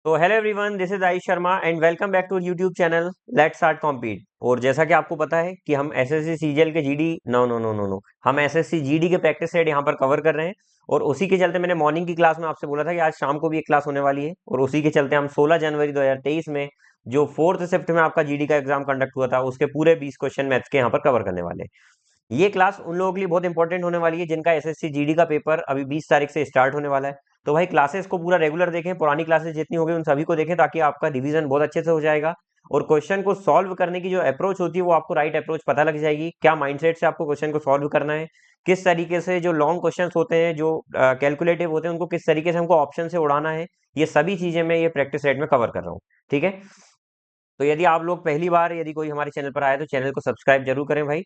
तो hello everyone, this is Ayush Sharma and welcome back to YouTube channel let's start compete. और जैसा कि आपको पता है कि हम एसएससी सीजीएल के GD no no no no no हम एसएससी जीडी के प्रैक्टिस सेट यहाँ पर कवर कर रहे हैं। और उसी के चलते मैंने मॉर्निंग की क्लास में आपसे बोला था कि आज शाम को भी एक क्लास होने वाली है, और उसी के चलते हम 16 जनवरी 2023 में जो 4th शिफ्ट में आपका जीडी का एग्जाम कंडक्ट हुआ था उसके पूरे 20 क्वेश्चन मैथ्स के यहाँ पर कवर करने वाले हैं। ये क्लास उन लोगों के लिए बहुत इंपॉर्टेंट होने वाली है जिनका एसएससी जीडी का पेपर अभी 20 तारीख से स्टार्ट होने वाला है। तो भाई क्लासेस को पूरा रेगुलर देखें, पुरानी क्लासेस जितनी हो गई उन सभी को देखें, ताकि आपका रिवीजन बहुत अच्छे से हो जाएगा। और क्वेश्चन को सॉल्व करने की जो अप्रोच होती है वो आपको राइट अप्रोच पता लग जाएगी, क्या माइंडसेट से आपको क्वेश्चन को सॉल्व करना है, किस तरीके से जो लॉन्ग क्वेश्चन होते हैं जो कैलकुलेटिव होते हैं उनको किस तरीके से हमको ऑप्शन से उड़ाना है। ये सभी चीजें मैं ये प्रैक्टिस सेट में कवर कर रहा हूँ। ठीक है, तो यदि आप लोग पहली बार यदि कोई हमारे चैनल पर आए तो चैनल को सब्सक्राइब जरूर करें भाई,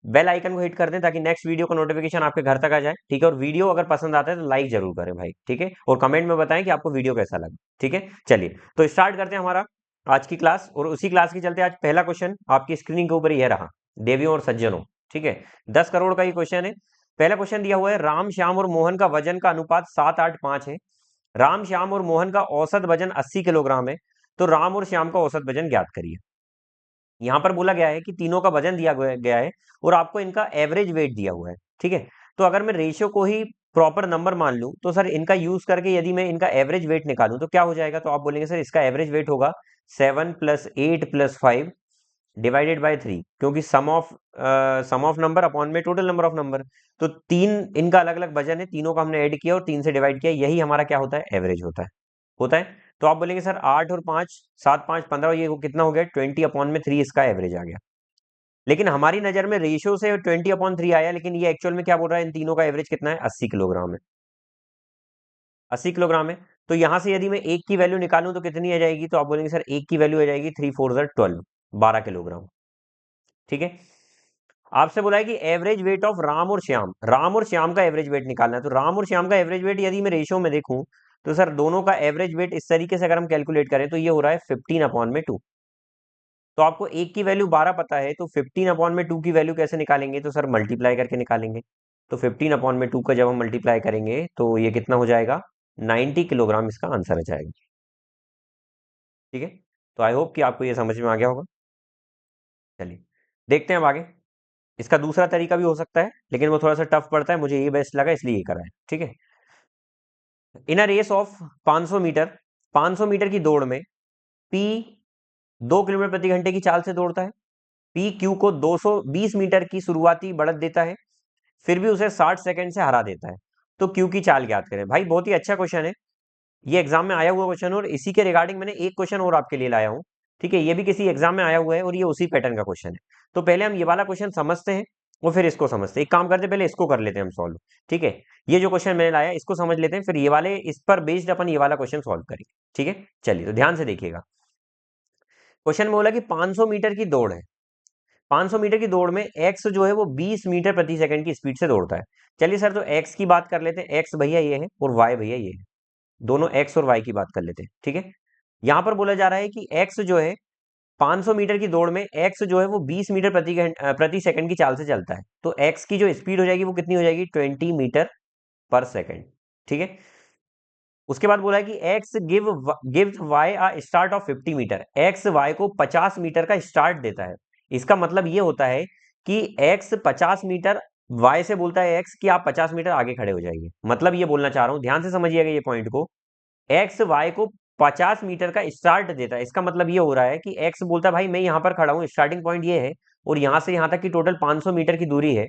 बेल आइकन को हिट कर दें ताकि नेक्स्ट वीडियो का नोटिफिकेशन आपके घर तक आ जाए। ठीक है, और वीडियो अगर पसंद आता है तो लाइक जरूर करें भाई। ठीक है, और कमेंट में बताएं कि आपको वीडियो कैसा लगा। ठीक है, चलिए तो स्टार्ट करते हैं हमारा आज की क्लास। और उसी क्लास के चलते आज पहला क्वेश्चन आपकी स्क्रीन के ऊपर यह रहा, देवियों और सज्जनों। ठीक है, 10 करोड़ का ये क्वेश्चन है। पहला क्वेश्चन दिया हुआ है, राम श्याम और मोहन का वजन का अनुपात 7-8-5 है। राम श्याम और मोहन का औसत वजन 80 किलोग्राम है। तो राम और श्याम का औसत वजन ज्ञात करिए। यहां पर बोला गया है कि तीनों का वजन दिया गया है और आपको इनका एवरेज वेट दिया हुआ है। ठीक है, तो अगर मैं रेशियो को ही प्रॉपर नंबर मान लूं तो सर इनका यूज करके यदि मैं इनका एवरेज वेट निकालूं तो क्या हो जाएगा, तो आप बोलेंगे सर इसका एवरेज वेट होगा 7 + 8 + 5 डिवाइडेड बाय 3, क्योंकि सम ऑफ नंबर अपॉन में टोटल नंबर ऑफ नंबर। तो तीन इनका अलग अलग वजन है, तीनों का हमने ऐड किया और 3 से डिवाइड किया, यही हमारा क्या होता है, एवरेज होता है। तो आप बोलेंगे सर 8 और 5, 7 5 15, ये कितना हो गया, 20/3 इसका एवरेज आ गया। लेकिन हमारी नजर में रेशियो से 20/3 आया, लेकिन ये एक्चुअल में क्या बोल रहा है, इन तीनों का एवरेज कितना है, 80 किलोग्राम है। 80 किलोग्राम है। तो यहां से यदि मैं एक की वैल्यू निकालूं तो कितनी आ जाएगी, तो आप बोलेंगे सर एक की वैल्यू आ जाएगी 3 4 12, 12 किलोग्राम। ठीक है, आपसे बोला है कि एवरेज वेट ऑफ राम और श्याम का एवरेज वेट निकालना है। तो राम और श्याम का एवरेज वेट यदि मैं रेशियो में देखूं तो सर दोनों का एवरेज वेट इस तरीके से अगर हम कैलकुलेट करें तो ये हो रहा है 15/2। तो आपको एक की वैल्यू 12 पता है, तो 15/2 की वैल्यू कैसे निकालेंगे, तो सर मल्टीप्लाई करके निकालेंगे। तो 15/2 का जब हम मल्टीप्लाई करेंगे तो ये कितना हो जाएगा, 90 किलोग्राम इसका आंसर आ जाएगा। ठीक है, तो आई होप कि आपको ये समझ में आ गया होगा। चलिए देखते हैं अब आगे। इसका दूसरा तरीका भी हो सकता है, लेकिन वो थोड़ा सा टफ पड़ता है, मुझे ये बेस्ट लगा इसलिए ये करा है। ठीक है, in a race of 500 metre, 500 metre की दौड़ में पी 2 किलोमीटर प्रति घंटे की चाल से दौड़ता है। पी क्यू को 220 मीटर की शुरुआती बढ़त देता है, फिर भी उसे 60 सेकंड से हरा देता है। तो क्यू की चाल ज्ञात करें। भाई बहुत ही अच्छा क्वेश्चन है, ये एग्जाम में आया हुआ क्वेश्चन, और इसी के रिगार्डिंग मैंने एक क्वेश्चन और आपके लिए लाया हूं। ठीक है, ये भी किसी एग्जाम में आया हुआ है और ये उसी पैटर्न का क्वेश्चन है। तो पहले हम ये वाला क्वेश्चन समझते हैं और फिर इसको समझते हैं। एक काम करते हैं, पहले इसको कर लेते हैं हम सॉल्व। ठीक है, ये जो क्वेश्चन मैंने लाया इसको समझ लेते हैं, फिर ये वाले इस पर बेस्ड अपन ये वाला क्वेश्चन सॉल्व करेंगे। ठीक है, चलिए तो ध्यान से देखिएगा। क्वेश्चन में बोला कि 500 मीटर की दौड़ है। 500 मीटर की दौड़ में एक्स जो है वो 20 मीटर प्रति सेकंड की स्पीड से दौड़ता है। चलिए सर, तो एक्स की बात कर लेते हैं। एक्स भैया ये है और वाई भैया ये है, दोनों एक्स और वाई की बात कर लेते हैं। ठीक है, यहां पर बोला जा रहा है कि एक्स जो है 500 मीटर की दौड़ में एक्स जो है वो 20 मीटर प्रति सेकंड की चाल से चलता है। तो एक्स की जो स्पीड हो जाएगी वो कितनी हो जाएगी, 20 मीटर पर सेकंड। ठीक है, उसके बाद बोला है कि X gives Y a start of 50 metre, X Y को 50 मीटर का स्टार्ट देता है। इसका मतलब ये होता है कि एक्स 50 मीटर, वाई से बोलता है एक्स कि आप 50 मीटर आगे खड़े हो जाइए। मतलब ये बोलना चाह रहा हूं, ध्यान से समझिएगा ये पॉइंट को। एक्स वाई को 50 मीटर का स्टार्ट देता है, इसका मतलब ये हो रहा है कि एक्स बोलता है भाई मैं यहां पर खड़ा हूं, स्टार्टिंग पॉइंट ये है और यहां से यहां तक की टोटल 500 मीटर की दूरी है।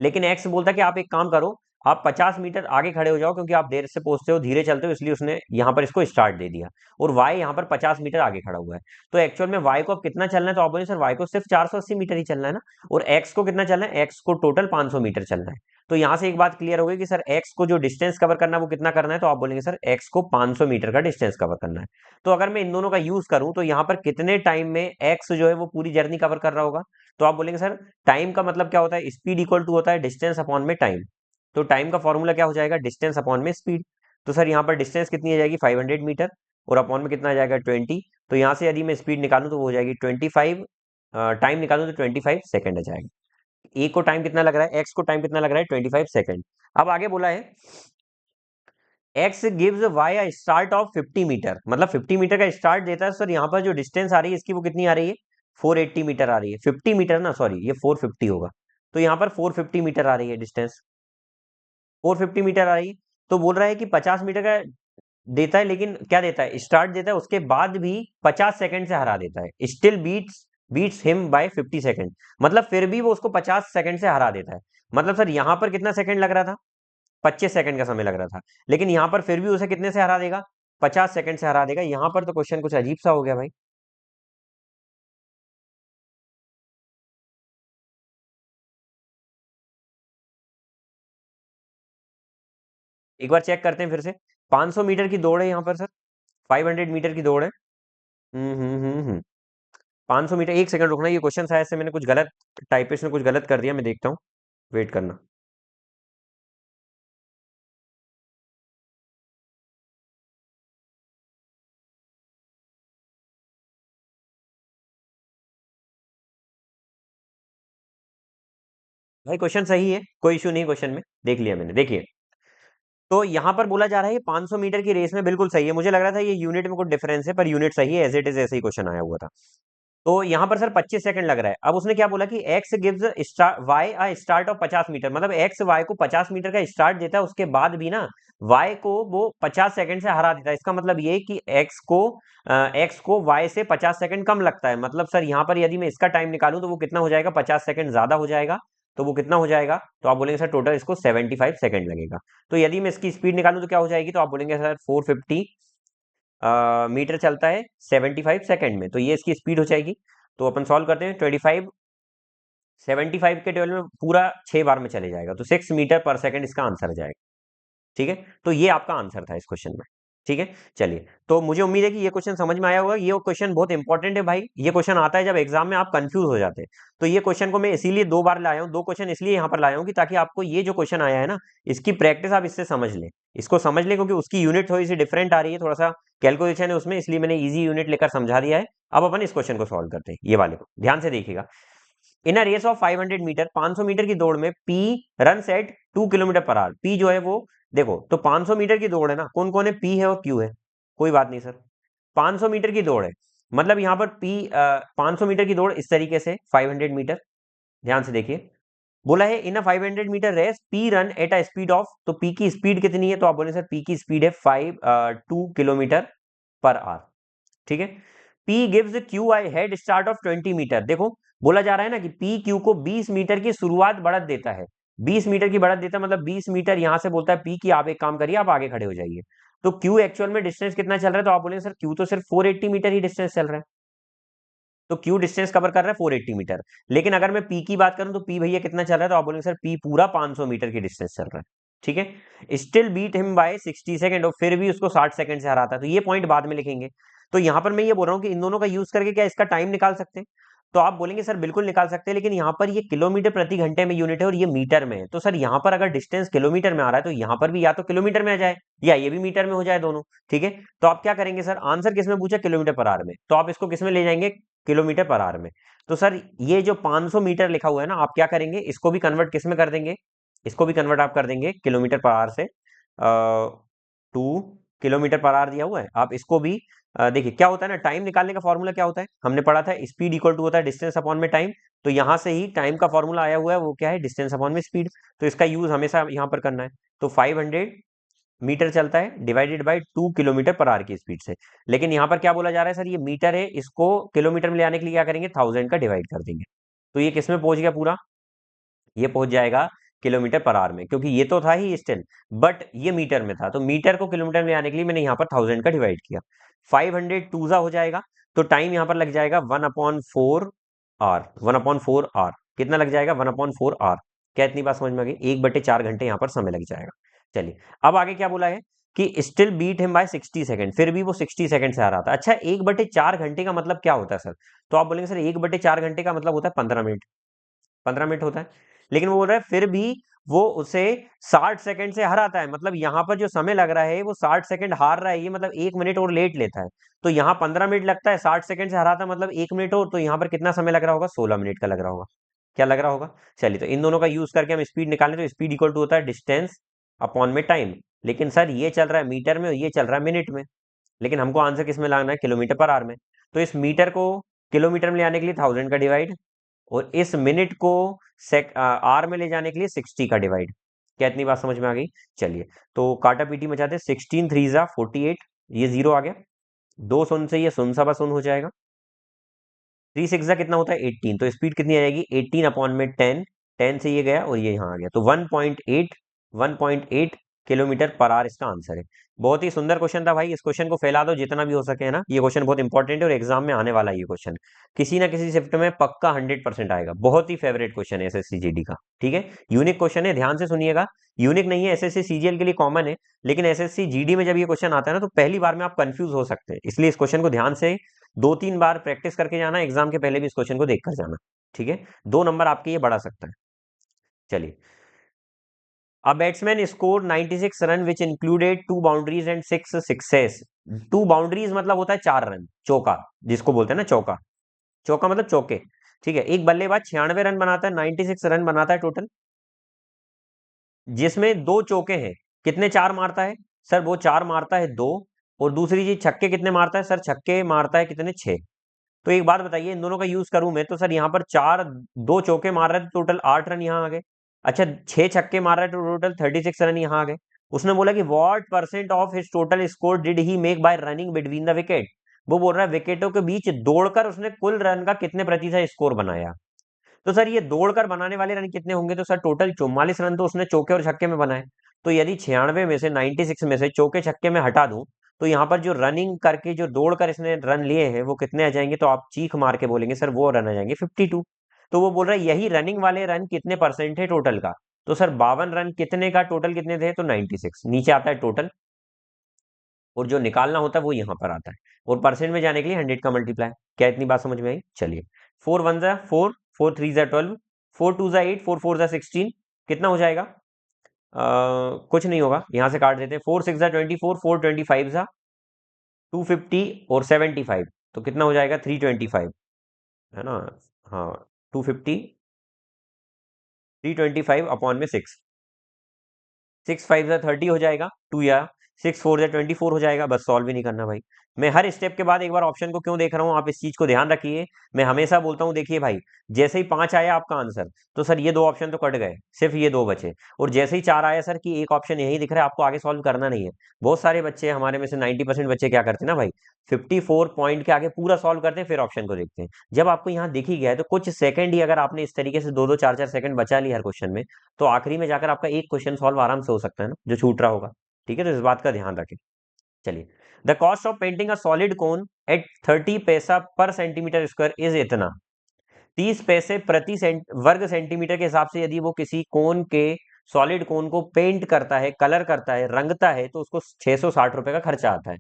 लेकिन एक्स बोलता है कि आप एक काम करो, आप 50 मीटर आगे खड़े हो जाओ, क्योंकि आप देर से पहुंचते हो, धीरे चलते हो, इसलिए उसने यहां पर इसको स्टार्ट दे दिया। और वाई यहां पर 50 मीटर आगे खड़ा हुआ है। तो एक्चुअल में वाई को अब कितना चलना है, तो आप बोले सर वाई को सिर्फ 480 मीटर ही चलना है ना, और एक्स को कितना चलना है, एक्स को टोटल 500 मीटर चलना है। तो यहां से एक बात क्लियर हो गई कि सर एक्स को जो डिस्टेंस कवर करना है वो कितना करना है, तो आप बोलेंगे सर एक्स को 500 मीटर का डिस्टेंस कवर करना है। तो अगर मैं इन दोनों का यूज करूं तो यहां पर कितने टाइम में एक्स जो है वो पूरी जर्नी कवर कर रहा होगा, तो आप बोलेंगे सर टाइम का मतलब क्या होता है, स्पीड इक्वल टू होता है डिस्टेंस अपॉन में टाइम। तो टाइम का फॉर्मूला क्या हो जाएगा, डिस्टेंस अपॉन में स्पीड। तो सर यहाँ पर डिस्टेंस कितनी आ जाएगी, 500 मीटर, और अपॉन में कितना आ जाएगा, 20। तो यहाँ से यदि मैं स्पीड निकालूं तो वो हो जाएगी 25, टाइम निकालूं तो 25 सेकंड आ जाएगा। ए को टाइम कितना लग रहा है, एक्स को टाइम कितना लग रहा है, 25 सेकंड। अब आगे बोला है X gives Y a start of 50 metre, मतलब 50 मीटर का स्टार्ट देता है सर। यहाँ पर जो डिस्टेंस आ रही है इसकी वो कितनी आ रही है, 480 मीटर आ रही है। 50 मीटर ना, सॉरी ये 450 होगा। तो यहाँ पर 450 मीटर आ रही है डिस्टेंस, 450 मीटर आ रही है। तो बोल रहा है कि 50 मीटर का देता है, लेकिन क्या देता है, स्टार्ट देता है, उसके बाद भी 50 सेकंड से हरा देता है। Still beats him by 50 second, मतलब फिर भी वो उसको 50 सेकंड से हरा देता है। मतलब सर यहाँ पर कितना सेकंड लग रहा था, 25 सेकंड का समय लग रहा था, लेकिन यहाँ पर फिर भी उसे कितने से हरा देगा, 50 सेकंड से हरा देगा। यहाँ पर तो क्वेश्चन कुछ अजीब सा हो गया भाई। एक बार चेक करते हैं फिर से। 500 मीटर की दौड़ है यहाँ पर सर, 500 मीटर की दौड़ है। 500 मीटर, एक सेकंड रुकना, ये क्वेश्चन शायद से मैंने कुछ गलत, टाइपिस्ट ने कुछ गलत कर दिया, मैं देखता हूँ, वेट करना। भाई क्वेश्चन सही है, कोई इशू नहीं, क्वेश्चन में देख लिया मैंने, देखिए। तो यहाँ पर बोला जा रहा है 500 मीटर की रेस में, बिल्कुल सही है, मुझे लग रहा था ये यूनिट में कुछ डिफरेंस है, पर यूनिट सही है, एज इट इज ऐसे ही क्वेश्चन आया हुआ था। तो यहाँ पर सर 25 सेकंड लग रहा है। अब उसने क्या बोला कि X gives Y a start of 50 metre, मतलब एक्स वाई को 50 मीटर का स्टार्ट देता है, उसके बाद भी ना वाई को वो 50 सेकंड से हरा देता है। इसका मतलब ये कि एक्स को वाई से 50 सेकंड कम लगता है। मतलब सर यहाँ पर यदि मैं इसका टाइम निकालूं तो वो कितना हो जाएगा, 50 सेकंड ज्यादा हो जाएगा। तो वो कितना हो जाएगा, तो आप बोलेंगे सर टोटल इसको 75 सेकंड लगेगा। तो यदि मैं इसकी स्पीड निकालूं तो क्या हो जाएगी, तो आप बोलेंगे सर 450 मीटर चलता है 75 सेकंड में, तो ये इसकी स्पीड हो जाएगी। तो अपन सॉल्व करते हैं, 25 75 के टेबल में पूरा 6 बार में चले जाएगा, तो 6 मीटर पर सेकंड इसका आंसर जाएगा। ठीक है, तो ये आपका आंसर था इस क्वेश्चन में। ठीक है, चलिए, तो मुझे उम्मीद है कि ये क्वेश्चन समझ में आया होगा। ये क्वेश्चन बहुत इंपॉर्टेंट है भाई, ये क्वेश्चन आता है जब एग्जाम में आप कंफ्यूज हो जाते हैं। तो ये क्वेश्चन को मैं इसीलिए 2 बार लाया हूँ, 2 क्वेश्चन इसलिए यहाँ पर लाया हूँ कि ताकि आपको ये जो क्वेश्चन आया है ना, इसकी प्रैक्टिस आप इससे समझ लें, इसको समझ लें, क्योंकि उसकी यूनिट थोड़ी सी डिफरेंट आ रही है, थोड़ा सा कैलकुलेशन है उसमें, इसलिए मैंने इजी यूनिट लेकर समझा दिया है। अब अपन इस क्वेश्चन को सॉल्व करते हैं, ये वाले को ध्यान से देखिएगा। In a race of 500 metre, 500 metre की दौड़ में P run at 2 kilometre per hour. P जो है वो, देखो तो 500 मीटर की दौड़ है ना, कौन कौन है, पी है और क्यू है, कोई बात नहीं सर। 500 मीटर की दौड़ है, मतलब यहाँ पर पी 500 मीटर की दौड़ इस तरीके से 500 मीटर, ध्यान से देखिए। बोला है in a 500 metre race P run at a speed of, तो पी की स्पीड कितनी है, तो आप बोले सर पी की स्पीड है 2 किलोमीटर पर आवर। ठीक है, P gives Q I head start of 20 metre. देखो बोला जा रहा है ना कि पी क्यू को 20 मीटर की शुरुआत बढ़त देता है, 20 मीटर की बढ़त देता है, मतलब 20 मीटर यहां से बोलता है पी की आप एक काम करिए, आप आगे खड़े हो जाइए। तो क्यू एक्चुअल में डिस्टेंस कितना चल रहा है, तो आप बोलेंगे सर क्यू तो सिर्फ 480 मीटर ही डिस्टेंस चल रहा है। तो क्यू डिस्टेंस कवर कर रहा है 480 मीटर, लेकिन अगर मैं पी की बात करूं तो पी भैया कितना चल रहा है, तो आप बोलेंगे सर पी पूरा 500 मीटर की डिस्टेंस चल रहा है। ठीक है, still beat him by 60 second, और फिर भी उसको 60 सेकंड से हराता है। तो ये पॉइंट बाद में लिखेंगे। तो यहां पर मैं ये बोल रहा हूं कि इन दोनों का यूज करके क्या इसका टाइम निकाल सकते हैं, तो आप बोलेंगे सर बिल्कुल निकाल सकते हैं, लेकिन यहाँ पर ये किलोमीटर प्रति घंटे में यूनिट है और ये मीटर में है। तो सर यहाँ पर अगर डिस्टेंस किलोमीटर में आ रहा है तो यहाँ पर भी या तो किलोमीटर में आ जाए या ये भी मीटर में हो जाए, दोनों। ठीक है, तो आप क्या करेंगे सर, आंसर किसमें पूछा, किलोमीटर पर आवर में, तो आप इसको किसमें ले जाएंगे, किलोमीटर पर आवर में। तो सर ये जो 500 मीटर लिखा हुआ है ना, आप क्या करेंगे, इसको भी कन्वर्ट किसमें कर देंगे, इसको भी कन्वर्ट आप कर देंगे किलोमीटर पर आवर से। 2 किलोमीटर पर आवर दिया हुआ है, आप इसको भी देखिए क्या होता है ना, टाइम निकालने का फॉर्मूला क्या होता है, हमने पढ़ा था, स्पीड इक्वल टू होता है डिस्टेंस अपॉन में टाइम। तो यहां से ही टाइम का फॉर्मूला आया हुआ है, वो क्या है, डिस्टेंस अपॉन में स्पीड। तो इसका यूज हमेशा यहाँ पर करना है। तो 500 मीटर चलता है divided by 2 kilometre per our की स्पीड से। लेकिन यहाँ पर क्या बोला जा रहा है सर, ये मीटर है, इसको किलोमीटर में ले आने के लिए क्या करेंगे, 1000 का डिवाइड कर देंगे। तो ये किस में पहुंच गया पूरा, ये पहुंच जाएगा किलोमीटर पर आवर में, क्योंकि ये तो था ही स्टिल, बट ये मीटर में था, तो मीटर को किलोमीटर में आने के लिए मैंने यहाँ पर 1000 का डिवाइड किया। 500 टूजा हो जाएगा, तो टाइम यहाँ पर लग जाएगा 1/4 आवर, 1/4 आवर कितना लग जाएगा, 1/4 आवर। क्या इतनी बात समझ में आ गई, 1/4 घंटे यहाँ पर समय लग जाएगा। चलिए, अब आगे क्या बोला है कि still beat him by 60 second, फिर भी वो 60 सेकंड से आ रहा था। अच्छा, 1/4 घंटे का मतलब क्या होता है सर, तो आप बोलेंगे सर 1/4 घंटे का मतलब होता है 15 मिनट, 15 मिनट होता है। लेकिन वो बोल रहा है फिर भी वो उसे 60 सेकंड से हराता है, मतलब यहाँ पर जो समय लग रहा है वो 60 सेकंड हार रहा है, ये मतलब 1 मिनट और लेट लेता है। तो यहाँ 15 मिनट लगता है, 60 सेकंड से हराता है, मतलब 1 मिनट और, तो यहाँ पर कितना समय लग रहा होगा, 16 मिनट का लग रहा होगा। क्या लग रहा होगा, चलिए, तो इन दोनों का यूज करके हम स्पीड निकालें, तो स्पीड इक्वल टू होता है डिस्टेंस अपॉन में टाइम। लेकिन सर ये चल रहा है मीटर में और ये चल रहा है मिनट में, लेकिन हमको आंसर किस में लाना है, किलोमीटर पर आवर में। तो इस मीटर को किलोमीटर में ले आने के लिए 1000 का डिवाइड, और इस मिनट को आर में ले जाने के लिए 60 का डिवाइड। क्या इतनी बात समझ में आ गई? चलिए, तो काटा पीटी मचाते हैं। 16 3 जा 48, ये जीरो आ गया, दो शून्य से ये शून्य सवा शून्य हो जाएगा। 3 6 जा कितना होता है 18, तो स्पीड कितनी आ जाएगी 18 अपॉन में 10, 10 से ये गया और ये यहाँ आ गया, तो 1.8 किलोमीटर पर आवर इसका आंसर है। बहुत ही सुंदर क्वेश्चन था भाई, इस क्वेश्चन को फैला दो जितना भी हो सके, है ना। ये क्वेश्चन बहुत इंपॉर्टेंट है और एग्जाम में आने वाला है ये क्वेश्चन, किसी ना किसी शिफ्ट में पक्का 100% आएगा। बहुत ही फेवरेट क्वेश्चन है एसएससी जीडी का, ठीक है। यूनिक क्वेश्चन है, ध्यान से सुनिएगा। यूनिक नहीं है, एसएससी सीजीएल के लिए कॉमन है, लेकिन एसएससी जीडी में जब ये क्वेश्चन आता है ना, तो पहली बार में आप कंफ्यूज हो सकते हैं, इसलिए इस क्वेश्चन को ध्यान से 2-3 बार प्रैक्टिस करके जाना, एग्जाम के पहले भी इस क्वेश्चन को देख कर जाना, ठीक है। 2 नंबर आपके ये बढ़ा सकता है। चलिए, A batsman scored 96 run which included 2 boundaries and 6 sixes. 2 boundaries मतलब होता है 4 रन, चौका जिसको बोलते हैं ना, चौका। चौका मतलब चौके, ठीक है। एक बल्लेबाज 96 रन बनाता है, 96 रन बनाता है टोटल, जिसमें 2 चौके हैं। कितने चार मारता है सर? वो चार मारता है 2, और दूसरी चीज छक्के कितने मारता है सर? छक्के मारता है कितने? 6। तो एक बात बताइए, इन दोनों का यूज करूं मैं, तो सर यहाँ पर चार, 2 चौके मार रहे थे, टोटल 8 रन यहाँ आ गए। अच्छा, 6 छक्के मार रहा है तो टोटल 36 रन यहाँ आ गए। उसने बोला कि what percent of his total score did he make bye running between the wicket. वो बोल रहा है विकेटों के बीच दौड़कर उसने कुल रन का कितने प्रतिशत स्कोर बनाया। तो सर ये दौड़कर बनाने वाले रन कितने होंगे? तो सर टोटल 44 रन तो उसने चौके और छक्के में बनाए। तो यदि 96 में से 96 में से चौके छक्के में हटा दूं, तो यहाँ पर जो रनिंग करके जो दौड़कर इसने रन लिए हैं वो कितने आ जाएंगे? तो आप चीख मार के बोलेंगे सर वो रन आ जाएंगे 52। तो वो बोल रहा है यही रनिंग वाले रन कितने परसेंट है टोटल का? तो सर 52 रन कितने का टोटल कितने थे? तो 96, नीचे आता है टोटल, और जो निकालना होता है वो यहाँ पर आता है, और परसेंट में जाने के लिए 100 का मल्टीप्लाई। क्या इतनी बात समझ में आई? चलिए, 4 1 जा 4, 4 3 जा 12, 4 2 जा 8, 4 4 जा 16, कितना हो जाएगा? कुछ नहीं होगा, यहाँ से काट देते हैं। 4 6 जा 24, 4 25 जा 250 और 75, तो कितना हो जाएगा? 325, है ना। हाँ, 250, 325 अपॉन में 6, 6 5 जा 30 हो जाएगा, 2 या 6 4 जा 24 हो जाएगा। बस सॉल्व ही नहीं करना भाई, मैं हर स्टेप के बाद एक बार ऑप्शन को क्यों देख रहा हूँ, आप इस चीज को ध्यान रखिए। मैं हमेशा बोलता हूँ, देखिए भाई, जैसे ही 5 आया आपका आंसर, तो सर ये 2 ऑप्शन तो कट गए, सिर्फ ये 2 बचे। और जैसे ही 4 आया सर कि एक ऑप्शन यही दिख रहा है, आपको आगे सॉल्व करना नहीं है। बहुत सारे बच्चे हमारे में से 90% बच्चे क्या करते हैं ना भाई, 54 पॉइंट के आगे पूरा सॉल्व करते हैं, फिर ऑप्शन को देखते हैं। जब आपको यहाँ दिख ही गया है, तो कुछ सेकंड ही अगर आपने इस तरीके से 2-2 4-4 सेकंड बचा लिया हर क्वेश्चन में, तो आखिरी में जाकर आपका एक क्वेश्चन सॉल्व आराम से हो सकता है ना, जो छूट रहा होगा, ठीक है। तो इस बात का ध्यान रखें। चलिए, the cost of painting a solid cone at 30 paisa पर सेंटीमीटर स्क्वायर इज इतना। 30 पैसे प्रति वर्ग सेंटीमीटर के हिसाब से यदि वो किसी कोन के, सॉलिड कोन को पेंट करता है, कलर करता है, रंगता है, तो उसको 660 रुपए का खर्चा आता है।